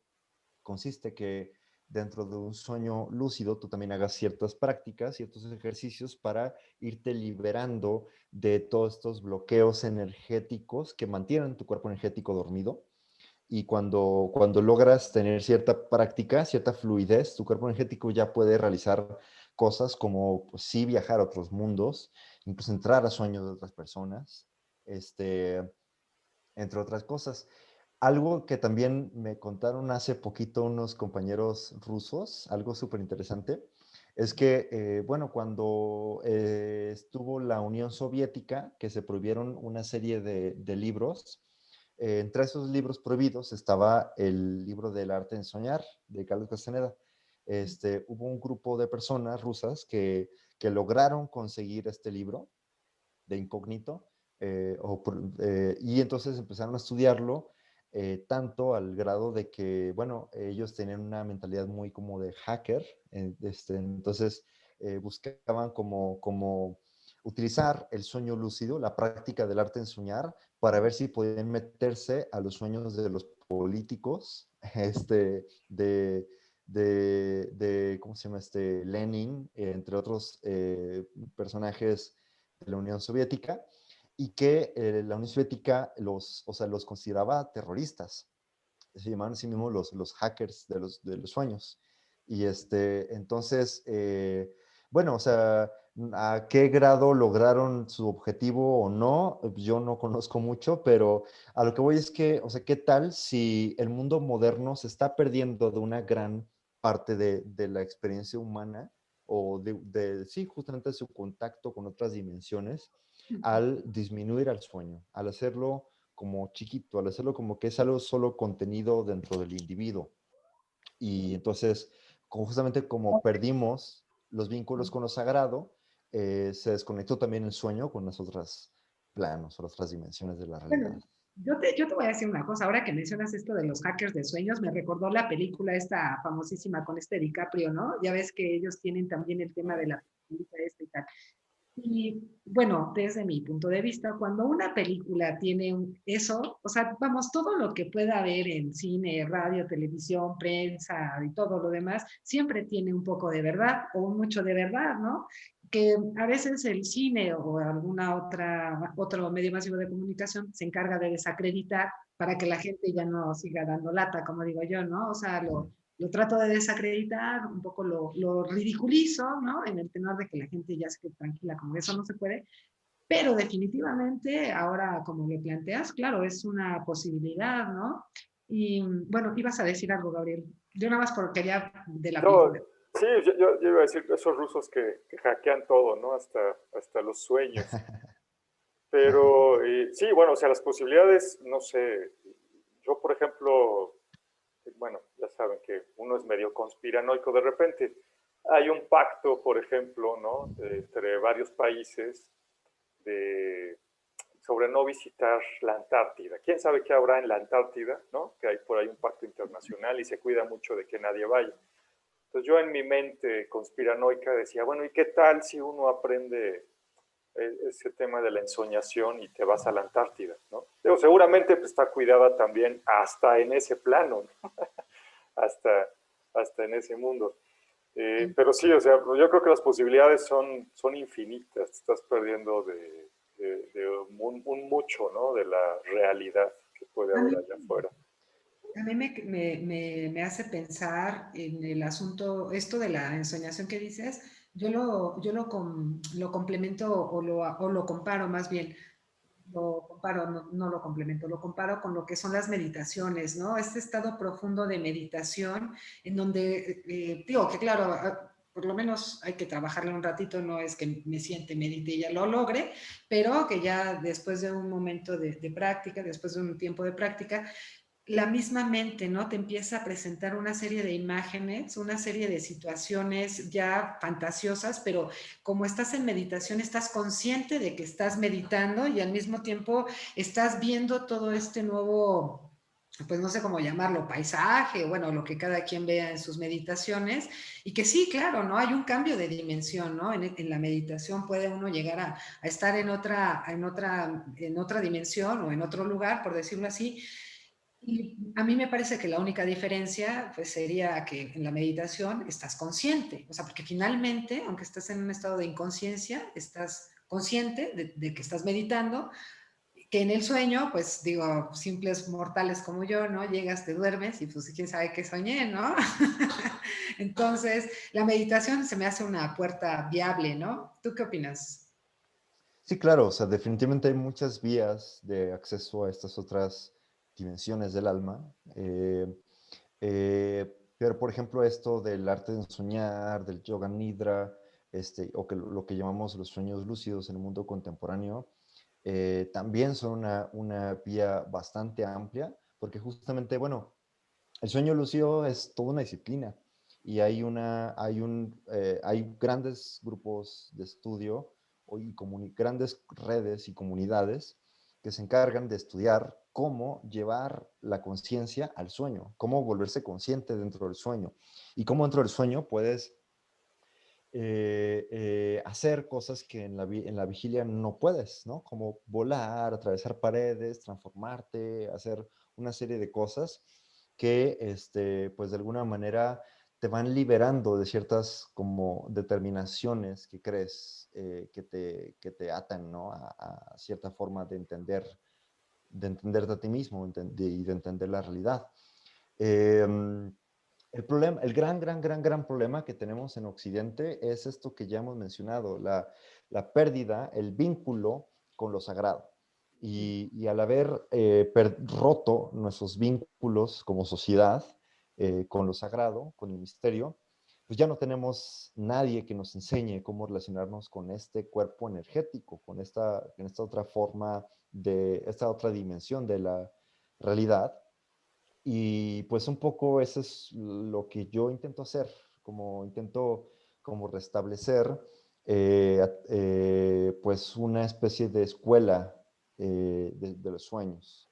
consiste que dentro de un sueño lúcido tú también hagas ciertas prácticas, ciertos ejercicios para irte liberando de todos estos bloqueos energéticos que mantienen tu cuerpo energético dormido. Y cuando logras tener cierta práctica, cierta fluidez, tu cuerpo energético ya puede realizar cosas como, pues, sí, viajar a otros mundos, incluso entrar a sueños de otras personas, entre otras cosas. Algo que también me contaron hace poquito unos compañeros rusos, algo súper interesante, es que, bueno, cuando estuvo la Unión Soviética, que se prohibieron una serie de libros, entre esos libros prohibidos estaba el libro del arte en soñar, de Carlos Castaneda. Hubo un grupo de personas rusas que lograron conseguir este libro de incógnito, y entonces empezaron a estudiarlo, tanto al grado de que, bueno, ellos tenían una mentalidad muy como de hacker, entonces buscaban como utilizar el sueño lúcido, la práctica del arte en soñar, para ver si podían meterse a los sueños de los políticos, de, ¿cómo se llama? Lenin, entre otros personajes de la Unión Soviética, y que la Unión Soviética o sea, los consideraba terroristas. Se llamaban a sí mismos los hackers de los sueños. Y entonces, bueno, o sea, a qué grado lograron su objetivo o no, yo no conozco mucho, pero a lo que voy es que, o sea, ¿qué tal si el mundo moderno se está perdiendo de una gran parte de la experiencia humana o sí, justamente su contacto con otras dimensiones al disminuir al sueño, al hacerlo como chiquito, al hacerlo como que es algo solo contenido dentro del individuo? Y entonces, justamente como perdimos los vínculos con lo sagrado, se desconectó también el sueño con las otras planos o las otras dimensiones de la Bueno, realidad. yo te voy a decir una cosa, ahora que mencionas esto de los hackers de sueños, me recordó la película esta famosísima con este DiCaprio, ¿no? Ya ves que ellos tienen también el tema de la película esta y tal. Y bueno, desde mi punto de vista, cuando una película tiene eso, o sea, vamos, todo lo que pueda haber en cine, radio, televisión, prensa y todo lo demás, siempre tiene un poco de verdad o mucho de verdad, ¿no? Que a veces el cine o alguna otro medio masivo de comunicación se encarga de desacreditar para que la gente ya no siga dando lata, como digo yo, ¿no? O sea, lo trato de desacreditar, un poco lo ridiculizo, ¿no? En el tenor de que la gente ya se quede tranquila, como eso no se puede, pero definitivamente ahora, como lo planteas, claro, es una posibilidad, ¿no? Y bueno, ibas a decir algo, Gabriel. Yo nada más porque quería de la No, película. sí, yo iba a decir esos rusos que hackean todo, ¿no? Hasta los sueños. Pero sí, bueno, o sea, las posibilidades, no sé. Yo, por ejemplo, bueno, ya saben que uno es medio conspiranoico. De repente hay un pacto, por ejemplo, ¿no? Entre varios países de, sobre no visitar la Antártida. ¿Quién sabe qué habrá en la Antártida, ¿no? Que hay por ahí un pacto internacional y se cuida mucho de que nadie vaya. Entonces yo en mi mente conspiranoica decía, bueno, ¿y qué tal si uno aprende ese tema de la ensoñación y te vas a la Antártida, ¿no? Digo, seguramente pues, está cuidada también hasta en ese plano, ¿no? hasta, hasta en ese mundo. Pero sí, o sea, yo creo que las posibilidades son infinitas, te estás perdiendo de un mucho, ¿no? De la realidad que puede A haber mí, allá afuera. a mí me hace pensar en el asunto, esto de la ensoñación que dices, lo complemento o lo comparo más bien lo comparo, no lo complemento, lo comparo con lo que son las meditaciones, ¿no? Este estado profundo de meditación en donde, digo que claro, por lo menos hay que trabajarle un ratito, no es que me siente, medite y ya lo logre, pero que ya después de un momento de práctica, después de un tiempo de práctica, la misma mente, ¿no? Te empieza a presentar una serie de imágenes, una serie de situaciones ya fantasiosas, pero como estás en meditación, estás consciente de que estás meditando y al mismo tiempo estás viendo todo este nuevo, pues no sé cómo llamarlo, paisaje, bueno, lo que cada quien vea en sus meditaciones, y que sí, claro, ¿no? Hay un cambio de dimensión, ¿no? En la meditación puede uno llegar a estar en otra dimensión o en otro lugar, por decirlo así, y a mí me parece que la única diferencia pues, sería que en la meditación estás consciente, o sea, porque finalmente, aunque estás en un estado de inconsciencia, estás consciente de que estás meditando, que en el sueño, pues digo, simples mortales como yo, ¿no? Llegas, te duermes y pues quién sabe qué soñé, ¿no? Entonces, la meditación se me hace una puerta viable, ¿no? ¿Tú qué opinas? Sí, claro, o sea, definitivamente hay muchas vías de acceso a estas otras dimensiones del alma. Pero, por ejemplo, esto del arte de soñar, del yoga nidra, o que lo que llamamos los sueños lúcidos en el mundo contemporáneo, también son una vía bastante amplia, porque justamente, bueno, el sueño lúcido es toda una disciplina y hay grandes grupos de estudio y grandes redes y comunidades que se encargan de estudiar cómo llevar la conciencia al sueño, cómo volverse consciente dentro del sueño y cómo dentro del sueño puedes hacer cosas que en la vigilia no puedes, ¿no? Como volar, atravesar paredes, transformarte, hacer una serie de cosas que, pues de alguna manera te van liberando de ciertas como determinaciones que crees que te atan, ¿no? A cierta forma de entenderte a ti mismo y de entender la realidad. El problema, el gran problema que tenemos en Occidente es esto que ya hemos mencionado, la pérdida, el vínculo con lo sagrado. Y al haber roto nuestros vínculos como sociedad con lo sagrado, con el misterio, pues ya no tenemos nadie que nos enseñe cómo relacionarnos con este cuerpo energético, con esta otra forma esta otra dimensión de la realidad. Y pues un poco eso es lo que yo intento hacer, como intento como restablecer pues una especie de escuela de los sueños,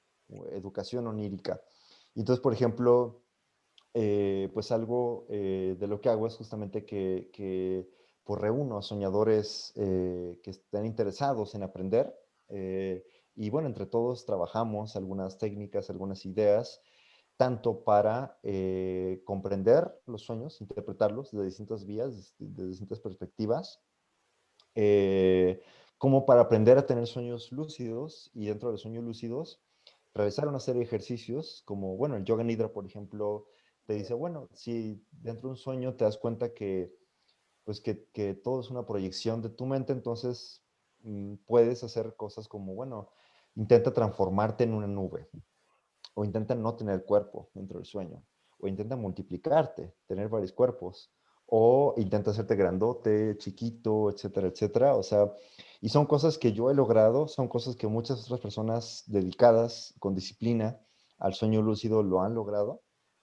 educación onírica. Y entonces, por ejemplo, pues algo de lo que hago es justamente que pues reúno a soñadores que estén interesados en aprender. Y bueno, entre todos trabajamos algunas técnicas, algunas ideas tanto para comprender los sueños, interpretarlos de distintas vías, de distintas perspectivas, eh, como para aprender a tener sueños lúcidos y dentro de los sueños lúcidos realizar una serie de ejercicios como, bueno, el yoga nidra, por ejemplo, te dice, bueno, si dentro de un sueño te das cuenta que, pues que todo es una proyección de tu mente, entonces puedes hacer cosas como, bueno, intenta transformarte en una nube, o intenta no tener cuerpo dentro del sueño, o intenta multiplicarte, tener varios cuerpos, o intenta hacerte grandote, chiquito, etcétera, etcétera. O sea, y son cosas que yo he logrado, son cosas que muchas otras personas dedicadas con disciplina al sueño lúcido lo han logrado.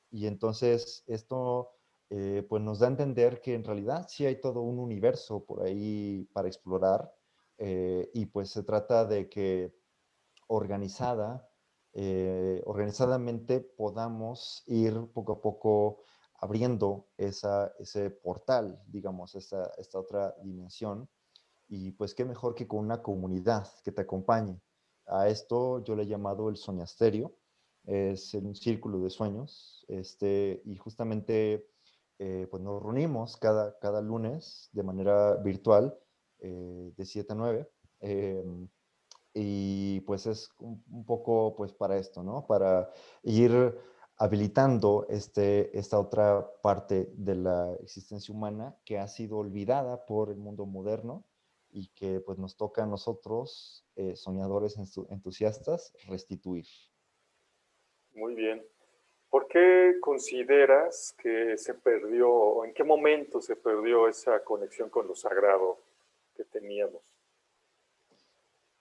Y entonces esto pues nos da a entender que en realidad sí hay todo un universo por ahí para explorar. Y pues se trata de que organizadamente podamos ir poco a poco abriendo ese portal, digamos, esta otra dimensión. Y pues qué mejor que con una comunidad que te acompañe. A esto yo le he llamado el soñasterio, es un círculo de sueños, y justamente pues nos reunimos cada lunes de manera virtual, de 7 a 9. Y pues es un poco pues para esto, ¿no? Para ir habilitando esta otra parte de la existencia humana que ha sido olvidada por el mundo moderno y que pues nos toca a nosotros, soñadores entusiastas, restituir. Muy bien. ¿Por qué consideras que se perdió, o en qué momento se perdió esa conexión con lo sagrado que teníamos?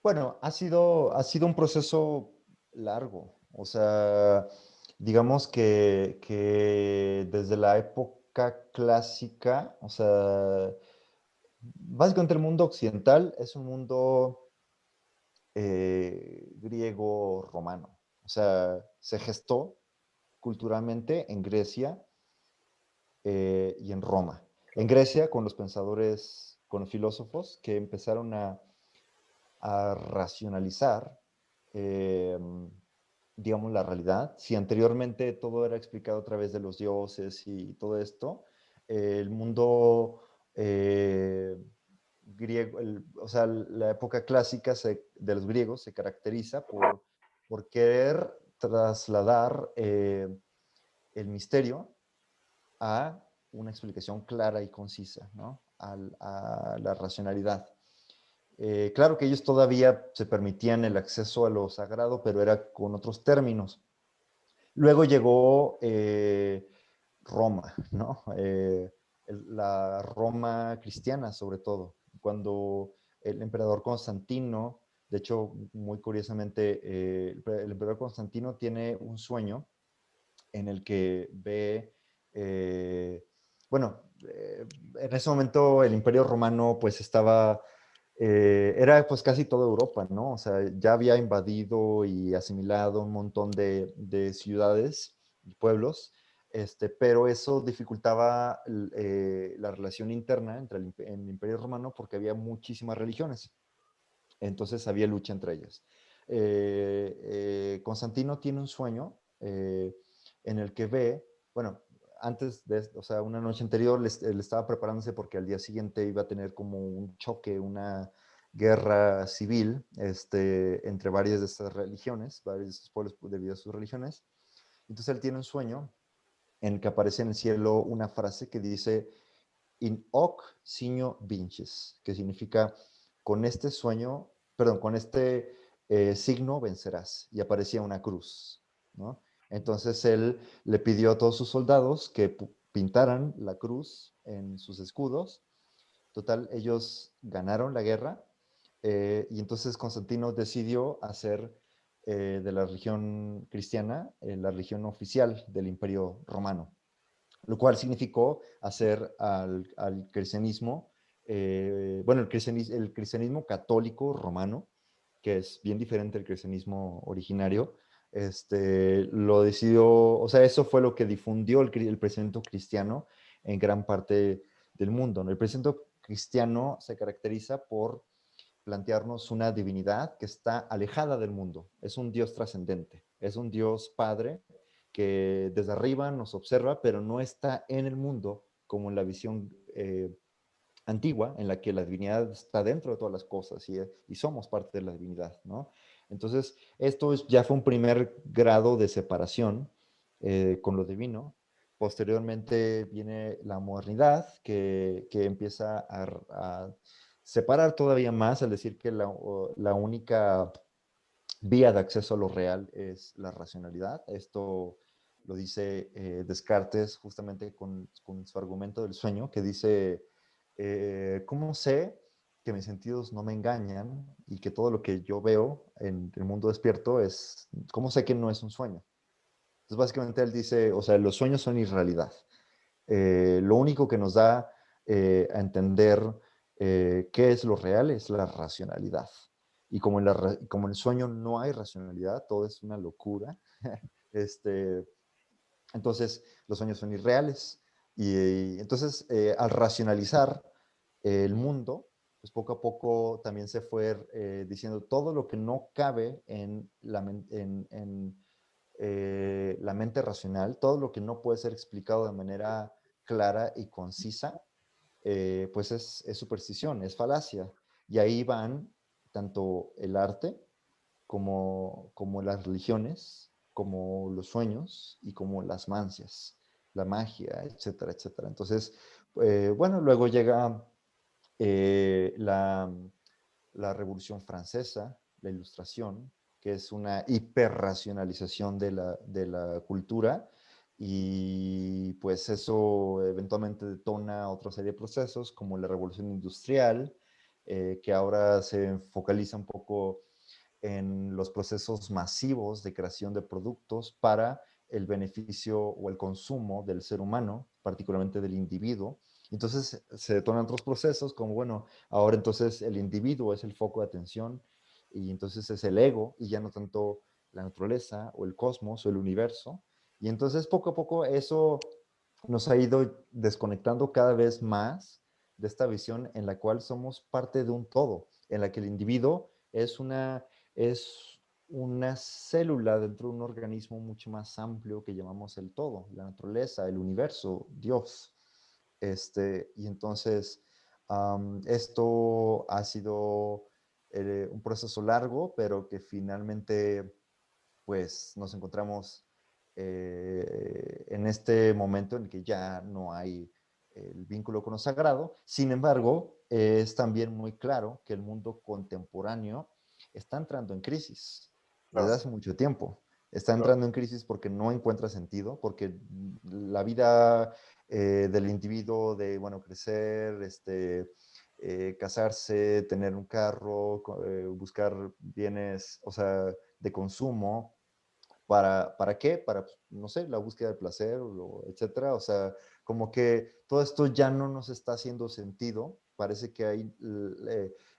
Bueno, ha sido un proceso largo. O sea, digamos que desde la época clásica, o sea, básicamente el mundo occidental es un mundo griego-romano. O sea, se gestó culturalmente en Grecia y en Roma. En Grecia, con los pensadores, con los filósofos que empezaron a racionalizar, eh, digamos, la realidad. Si anteriormente todo era explicado a través de los dioses y todo esto, el mundo griego, o sea, la época clásica de los griegos se caracteriza por querer trasladar el misterio a una explicación clara y concisa, ¿no? A la racionalidad. Claro que ellos todavía se permitían el acceso a lo sagrado, pero era con otros términos. Luego llegó Roma, ¿no? La Roma cristiana, sobre todo, cuando el emperador Constantino, de hecho, muy curiosamente, el emperador Constantino tiene un sueño en el que ve, bueno, en ese momento el Imperio Romano pues estaba, era pues casi toda Europa, ¿no? O sea, ya había invadido y asimilado un montón de ciudades y pueblos, pero eso dificultaba la relación interna entre el Imperio Romano porque había muchísimas religiones. Entonces había lucha entre ellas. Constantino tiene un sueño en el que ve, bueno, antes de, o sea, una noche anterior él estaba preparándose porque al día siguiente iba a tener como un choque, una guerra civil entre varias de estas religiones, varios de estos pueblos debido a sus religiones. Entonces él tiene un sueño en el que aparece en el cielo una frase que dice in hoc signo vinces, que significa con este sueño, perdón, con este signo vencerás. Y aparecía una cruz, ¿no? Entonces él le pidió a todos sus soldados que pintaran la cruz en sus escudos. Total, ellos ganaron la guerra y entonces Constantino decidió hacer de la religión cristiana la religión oficial del Imperio Romano, lo cual significó hacer al cristianismo, bueno, el cristianismo católico romano, que es bien diferente al cristianismo originario, lo decidió, o sea, eso fue lo que difundió el pensamiento cristiano en gran parte del mundo, ¿no? El pensamiento cristiano se caracteriza por plantearnos una divinidad que está alejada del mundo, es un Dios trascendente, es un Dios Padre que desde arriba nos observa, pero no está en el mundo como en la visión antigua, en la que la divinidad está dentro de todas las cosas y somos parte de la divinidad, ¿no? Entonces, ya fue un primer grado de separación con lo divino. Posteriormente viene la modernidad, que empieza a separar todavía más al decir que la única vía de acceso a lo real es la racionalidad. Esto lo dice Descartes justamente con su argumento del sueño, que dice, ¿cómo sé que mis sentidos no me engañan y que todo lo que yo veo en el mundo despierto cómo sé que no es un sueño? Entonces, básicamente él dice, o sea, los sueños son irrealidad. Lo único que nos da a entender qué es lo real es la racionalidad. Y como en el sueño no hay racionalidad, todo es una locura, este, entonces los sueños son irreales. Y entonces al racionalizar el mundo, pues poco a poco también se fue diciendo todo lo que no cabe en la mente racional, todo lo que no puede ser explicado de manera clara y concisa, pues es superstición, es falacia. Y ahí van tanto el arte como las religiones, como los sueños y como las mancias, la magia, etcétera, etcétera. Entonces, bueno, luego llega la Revolución Francesa, la Ilustración, que es una hiperracionalización de la cultura, y pues eso eventualmente detona otra serie de procesos como la Revolución Industrial, que ahora se focaliza un poco en los procesos masivos de creación de productos para el beneficio o el consumo del ser humano, particularmente del individuo. Entonces se detonan otros procesos como, bueno, ahora entonces el individuo es el foco de atención y entonces es el ego y ya no tanto la naturaleza o el cosmos o el universo. Y entonces poco a poco eso nos ha ido desconectando cada vez más de esta visión en la cual somos parte de un todo, en la que el individuo es una célula dentro de un organismo mucho más amplio que llamamos el todo, la naturaleza, el universo, Dios. Y entonces, esto ha sido un proceso largo, pero que finalmente, pues, nos encontramos en este momento en el que ya no hay el vínculo con lo sagrado. Sin embargo, es también muy claro que el mundo contemporáneo está entrando en crisis desde Claro. hace mucho tiempo. está entrando en crisis porque no encuentra sentido, porque la vida del individuo de, bueno, crecer, casarse, tener un carro, buscar bienes, o sea, de consumo, ¿para qué? Para, pues, no sé, la búsqueda del placer, etcétera. O sea, como que todo esto ya no nos está haciendo sentido. Parece que hay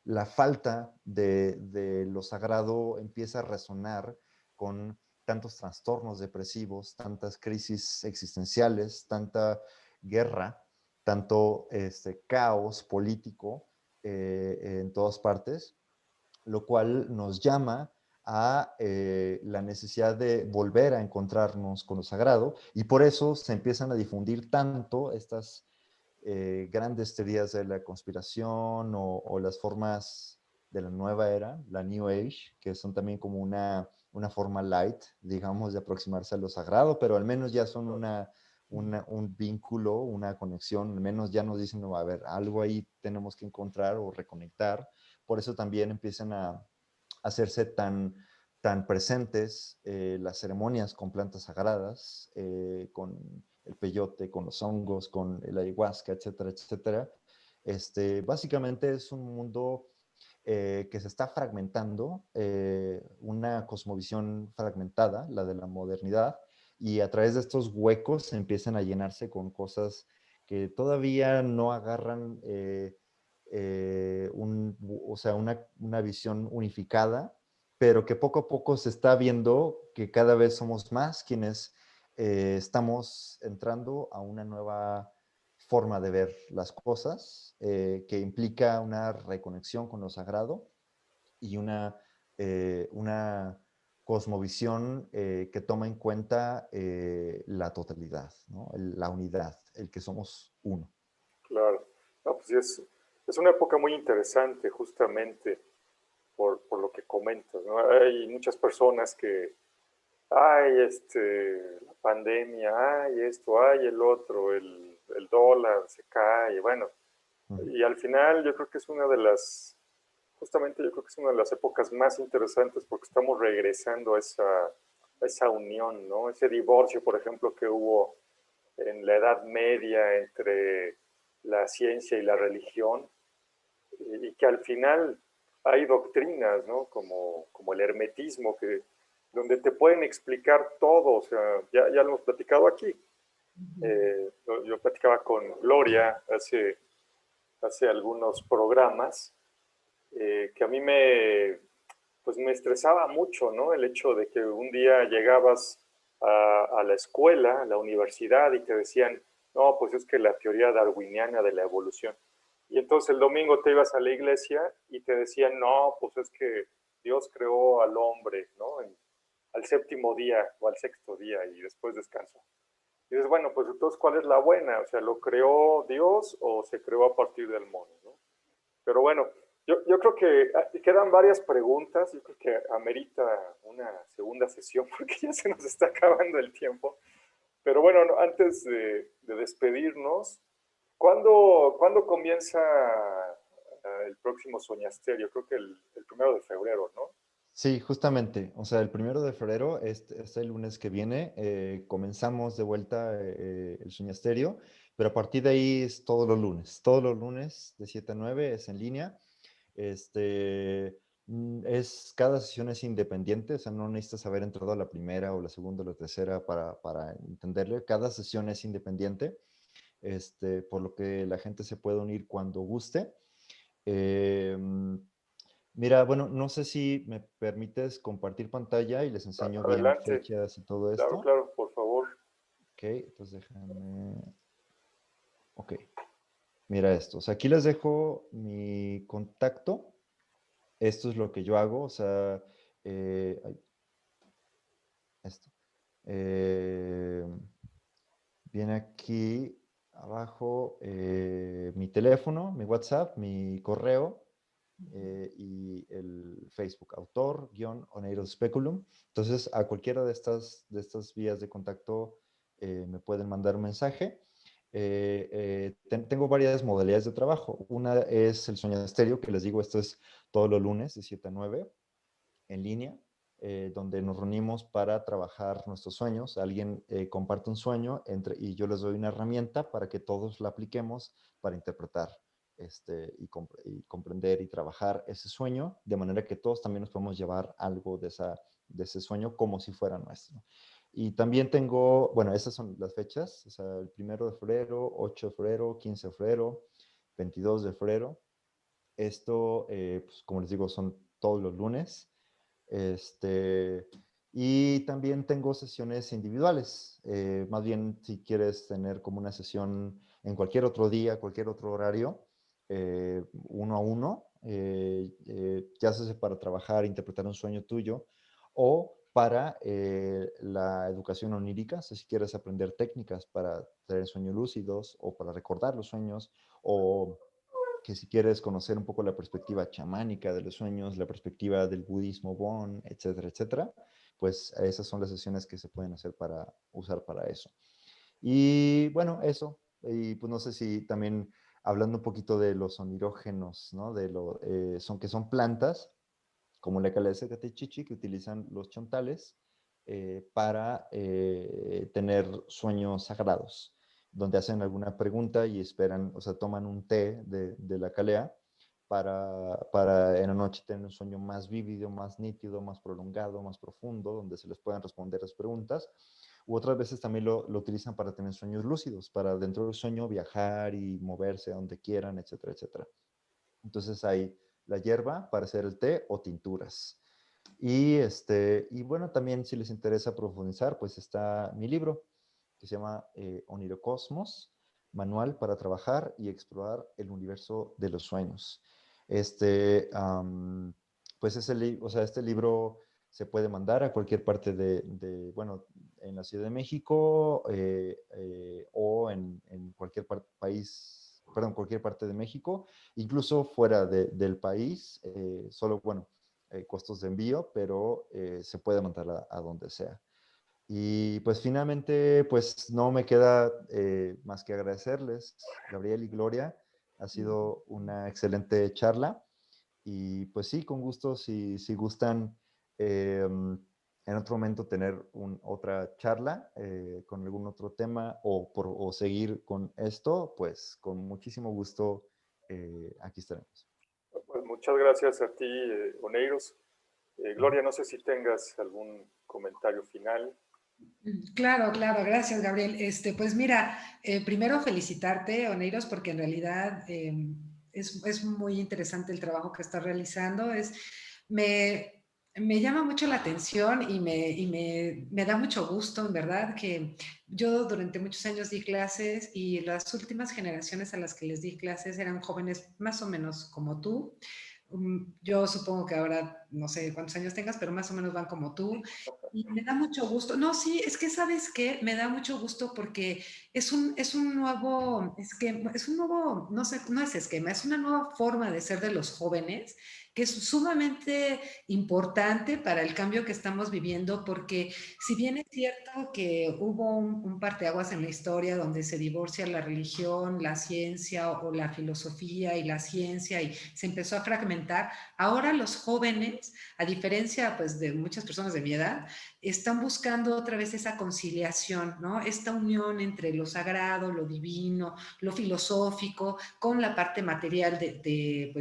la falta de lo sagrado empieza a resonar con tantos trastornos depresivos, tantas crisis existenciales, tanta guerra, tanto caos político en todas partes, lo cual nos llama a la necesidad de volver a encontrarnos con lo sagrado, y por eso se empiezan a difundir tanto estas grandes teorías de la conspiración o las formas de la nueva era, la New Age, que son también como una forma light, digamos, de aproximarse a lo sagrado, pero al menos ya son un vínculo, una conexión, al menos ya nos dicen, no, a ver, algo ahí tenemos que encontrar o reconectar. Por eso también empiezan a hacerse tan presentes las ceremonias con plantas sagradas, con el peyote, con los hongos, con el ayahuasca, etcétera, etcétera. Básicamente es un mundo que se está fragmentando, una cosmovisión fragmentada, la de la modernidad, y a través de estos huecos se empiezan a llenarse con cosas que todavía no agarran o sea, una visión unificada, pero que poco a poco se está viendo que cada vez somos más quienes estamos entrando a una nueva forma de ver las cosas, que implica una reconexión con lo sagrado y una cosmovisión que toma en cuenta la totalidad, ¿no? La unidad, el que somos uno. Claro. No, pues sí, es una época muy interesante justamente por lo que comentas, ¿no? Hay muchas personas que, ay, la pandemia, ay, esto, ay, el otro, el dólar se cae, bueno, y al final yo creo que es una de las, justamente yo creo que es una de las épocas más interesantes porque estamos regresando a esa unión, ¿no? Ese divorcio, por ejemplo, que hubo en la Edad Media entre la ciencia y la religión, y que al final hay doctrinas, ¿no? Como el hermetismo, donde te pueden explicar todo, o sea, ya lo hemos platicado aquí. Yo platicaba con Gloria hace algunos programas, que a mí pues me estresaba mucho, ¿no? El hecho de que un día llegabas a la escuela, a la universidad, y te decían, no, pues es que la teoría darwiniana de la evolución. Y entonces el domingo te ibas a la iglesia y te decían, no, pues es que Dios creó al hombre, ¿no? Al séptimo día o al sexto día y después descansó. Y dices, bueno, pues entonces, ¿cuál es la buena? O sea, ¿lo creó Dios o se creó a partir del mono, ¿no? Pero bueno, yo creo que quedan varias preguntas. Yo creo que amerita una segunda sesión porque ya se nos está acabando el tiempo. Pero bueno, no, antes de despedirnos, ¿cuándo comienza el próximo Soñasterio? Creo que el 1 de febrero, ¿no? Sí, justamente. O sea, el 1 de febrero, este lunes que viene, comenzamos de vuelta el Suñasterio, pero a partir de ahí es todos los lunes. Todos los lunes de 7 a 9 es en línea. Cada sesión es independiente, o sea, no necesitas haber entrado a la primera o la segunda o la tercera para entenderle. Cada sesión es independiente, por lo que la gente se puede unir cuando guste. Em, Mira, bueno, no sé si me permites compartir pantalla y les enseño bien Adelante. fechas y todo Claro, esto. claro, por favor. Ok, entonces déjame. Ok, mira esto. O sea, aquí les dejo mi contacto. Esto es lo que yo hago. O sea, ay, esto. Eh, Viene aquí abajo mi teléfono, mi WhatsApp, mi correo. Y el Facebook, autor-Oneiro Speculum. Entonces, a cualquiera de estas vías de contacto me pueden mandar un mensaje. Tengo varias modalidades de trabajo. Una es el Soñasterio, que les digo, esto es todos los lunes de 7 a 9 en línea. donde nos reunimos para trabajar nuestros sueños. Alguien comparte un sueño y yo les doy una herramienta para que todos la apliquemos para interpretar y comprender y trabajar ese sueño, de manera que todos también nos podemos llevar algo de ese sueño como si fuera nuestro. Y también tengo, bueno, esas son las fechas, o sea, el 1 de febrero, 8 de febrero, 15 de febrero, 22 de febrero. Esto, pues, como les digo, son todos los lunes. Y también tengo sesiones individuales. Más bien, si quieres tener como una sesión en cualquier otro día, cualquier otro horario, uno a uno, ya sea para trabajar, interpretar un sueño tuyo, o para la educación onírica, si quieres aprender técnicas para tener sueños lúcidos o para recordar los sueños, o que si quieres conocer un poco la perspectiva chamánica de los sueños, la perspectiva del budismo Bon, etcétera, etcétera, pues esas son las sesiones que se pueden hacer para usar para eso. Y bueno, eso. Y pues no sé si también hablando un poquito de los onirógenos, ¿no? Que son plantas, como la Calacecatechichi, que utilizan los chontales para tener sueños sagrados, donde hacen alguna pregunta y esperan, o sea, toman un té de la calea para en la noche tener un sueño más vívido, más nítido, más prolongado, más profundo, donde se les puedan responder las preguntas. U otras veces también lo utilizan para tener sueños lúcidos, para dentro del sueño viajar y moverse a donde quieran, etcétera, etcétera. Entonces hay la hierba para hacer el té o tinturas. Y bueno, también si les interesa profundizar, pues está mi libro que se llama Onirocosmos, Manual para trabajar y explorar el universo de los sueños. Pues o sea, este libro se puede mandar a cualquier parte bueno, en la Ciudad de México o en cualquier país, perdón, cualquier parte de México, incluso fuera del país, solo, bueno, costos de envío, pero se puede mandar a donde sea. Y pues finalmente, pues no me queda más que agradecerles, Gabriel y Gloria. Ha sido una excelente charla. Y pues sí, con gusto, si gustan en otro momento tener otra charla con algún otro tema o seguir con esto, pues con muchísimo gusto aquí estaremos. Pues muchas gracias a ti, Oneiros. Gloria, no sé si tengas algún comentario final. Claro, claro, gracias, Gabriel. Pues mira, primero felicitarte, Oneiros, porque en realidad es muy interesante el trabajo que estás realizando. Me llama mucho la atención y me da mucho gusto, en verdad, que yo durante muchos años di clases y las últimas generaciones a las que les di clases eran jóvenes más o menos como tú. Yo supongo que ahora, no sé cuántos años tengas, pero más o menos van como tú. Y me da mucho gusto. No, sí, es que sabes qué, me da mucho gusto porque es un nuevo esquema, es un nuevo, no sé, no es esquema, es una nueva forma de ser de los jóvenes que es sumamente importante para el cambio que estamos viviendo, porque si bien es cierto que hubo un parteaguas en la historia donde se divorcia la religión, la ciencia o la filosofía y la ciencia y se empezó a fragmentar, ahora los jóvenes, a diferencia pues de muchas personas de mi edad, están buscando otra vez esa conciliación, ¿no? Esta unión entre lo sagrado, lo divino, lo filosófico, con la parte material de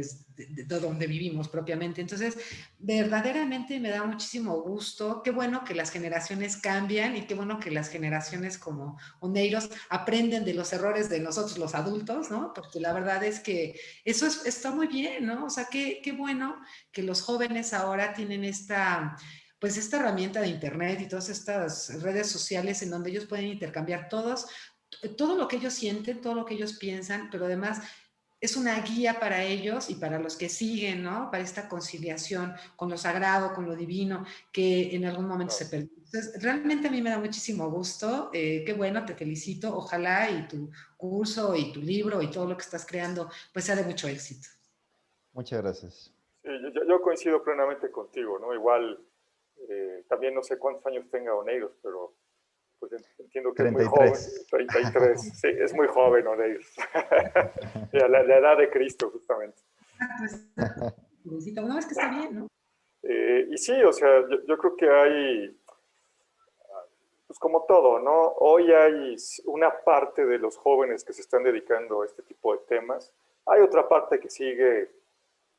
donde vivimos propiamente. Entonces, verdaderamente me da muchísimo gusto. Qué bueno que las generaciones cambian y qué bueno que las generaciones como Oneiros aprenden de los errores de nosotros los adultos, ¿no? Porque la verdad es que eso está muy bien, ¿no? O sea, qué bueno que los jóvenes ahora tienen pues esta herramienta de internet y todas estas redes sociales en donde ellos pueden intercambiar todo lo que ellos sienten, todo lo que ellos piensan, pero además es una guía para ellos y para los que siguen, ¿no? Para esta conciliación con lo sagrado, con lo divino, que en algún momento se perdió. Entonces, realmente a mí me da muchísimo gusto. Qué bueno, te felicito. Ojalá y tu curso y tu libro y todo lo que estás creando, pues sea de mucho éxito. Muchas gracias. Sí, yo coincido plenamente contigo, ¿no? Igual, también no sé cuántos años tenga Oneiros, pero pues entiendo que 33. es muy joven. 33, sí, es muy joven Oneiros. La edad de Cristo, justamente. Pues, no, es que está bien, ¿no? Y sí, o sea, yo creo que hay, pues como todo, ¿no? Hoy hay una parte de los jóvenes que se están dedicando a este tipo de temas. Hay otra parte que sigue,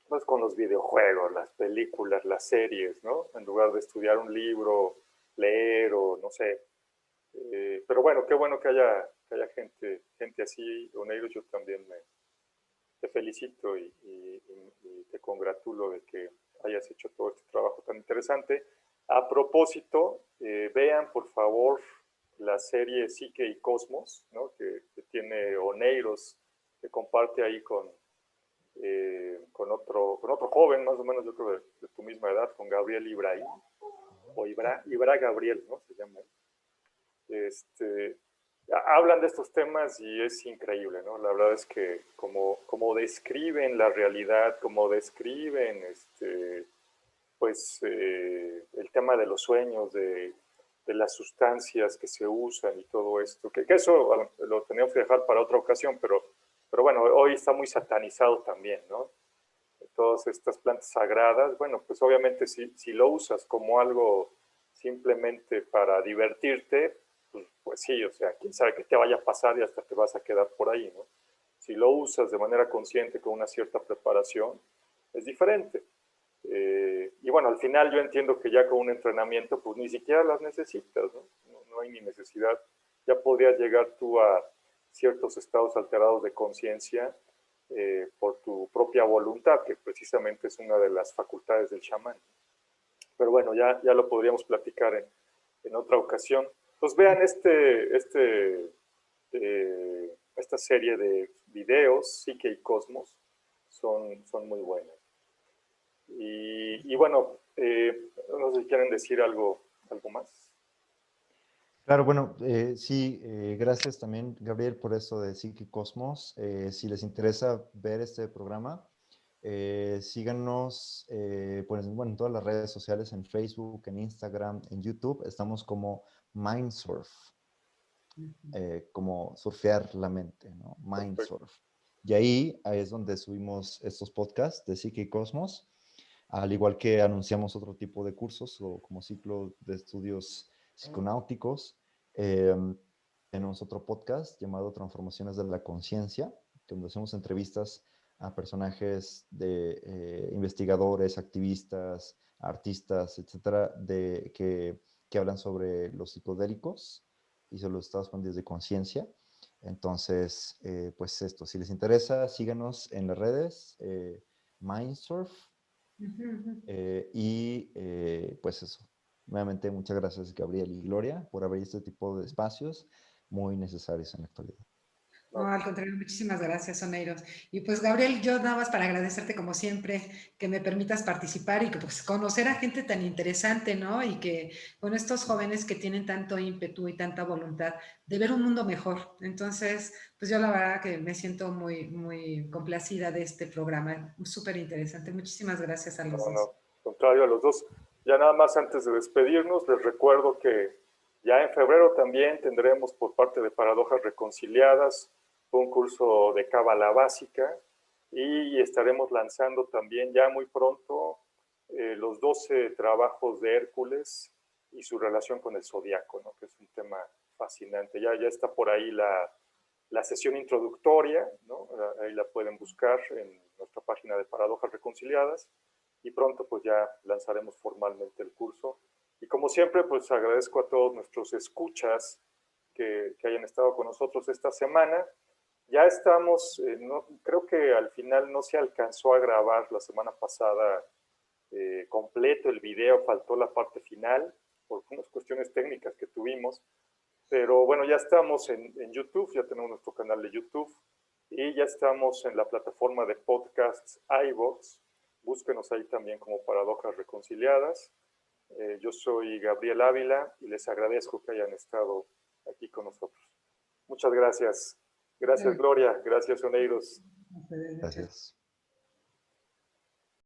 pues, con los videojuegos, las películas, las series, ¿no? En lugar de estudiar un libro, leer o no sé. Pero bueno, qué bueno que haya gente así, Oneiros. Yo también te felicito y te congratulo de que hayas hecho todo este trabajo tan interesante. A propósito, vean por favor la serie Psique y Cosmos, ¿no? Que tiene Oneiros, que comparte ahí con otro joven, más o menos yo creo de tu misma edad, con Gabriel Ibrahim, o Ibra Gabriel, ¿no? Se llama. Este, hablan de estos temas y es increíble, ¿no? La verdad es que como describen la realidad, como describen pues, el tema de los sueños, de las sustancias que se usan y todo esto, que eso lo teníamos que dejar para otra ocasión, pero bueno, hoy está muy satanizado también, ¿no? Todas estas plantas sagradas, bueno, pues obviamente si lo usas como algo simplemente para divertirte, pues sí, o sea, quién sabe qué te vaya a pasar y hasta te vas a quedar por ahí, ¿no? Si lo usas de manera consciente con una cierta preparación, es diferente. Y bueno, al final yo entiendo que ya con un entrenamiento, pues ni siquiera las necesitas, ¿no? No hay ni necesidad. Ya podrías llegar tú a ciertos estados alterados de conciencia por tu propia voluntad, que precisamente es una de las facultades del chamán. Pero bueno, ya lo podríamos platicar en otra ocasión. Pues vean esta serie de videos, Psique y Cosmos, son muy buenas. Y bueno, no sé si quieren decir algo más. Claro, bueno, sí, gracias también, Gabriel, por esto de Psique Cosmos. Si les interesa ver este programa, síganos pues, bueno, en todas las redes sociales, en Facebook, en Instagram, en YouTube. Estamos como Mindsurf, como surfear la mente, ¿no? Perfecto. Mindsurf. Y ahí es donde subimos estos podcasts de Psique y Cosmos, al igual que anunciamos otro tipo de cursos o como ciclo de estudios psiconáuticos. Tenemos otro podcast llamado Transformaciones de la Conciencia, donde hacemos entrevistas a personajes de investigadores, activistas, artistas, etcétera, que hablan sobre los psicodélicos y sobre los estados expandidos de conciencia. Entonces, pues esto, si les interesa, síganos en las redes, Mindsurf, pues eso. Nuevamente, muchas gracias, Gabriel y Gloria, por abrir este tipo de espacios muy necesarios en la actualidad. No, al contrario, muchísimas gracias, Oneiros. Y pues, Gabriel, yo nada más para agradecerte como siempre que me permitas participar y que pues conocer a gente tan interesante, ¿no? Y que con estos jóvenes que tienen tanto ímpetu y tanta voluntad de ver un mundo mejor. Entonces, pues yo la verdad que me siento muy, muy complacida de este programa. Súper interesante. Muchísimas gracias a los dos. Contrario a los dos. Ya nada más antes de despedirnos, les recuerdo que ya en febrero también tendremos por parte de Paradojas Reconciliadas un curso de cábala básica y estaremos lanzando también ya muy pronto los 12 trabajos de Hércules y su relación con el zodiaco, ¿no? Que es un tema fascinante. Ya está por ahí la sesión introductoria, ¿no? Ahí la pueden buscar en nuestra página de Paradojas Reconciliadas y pronto pues ya lanzaremos formalmente el curso. Y como siempre, pues agradezco a todos nuestros escuchas que hayan estado con nosotros esta semana. Ya estamos, creo que al final no se alcanzó a grabar la semana pasada completo el video, faltó la parte final por unas cuestiones técnicas que tuvimos, pero bueno, ya estamos en YouTube, ya tenemos nuestro canal de YouTube y ya estamos en la plataforma de podcasts iVoox. Búsquenos ahí también como Paradojas Reconciliadas. Yo soy Gabriel Ávila y les agradezco que hayan estado aquí con nosotros. Muchas gracias. Gracias, Gloria. Gracias, Oneiros. Gracias.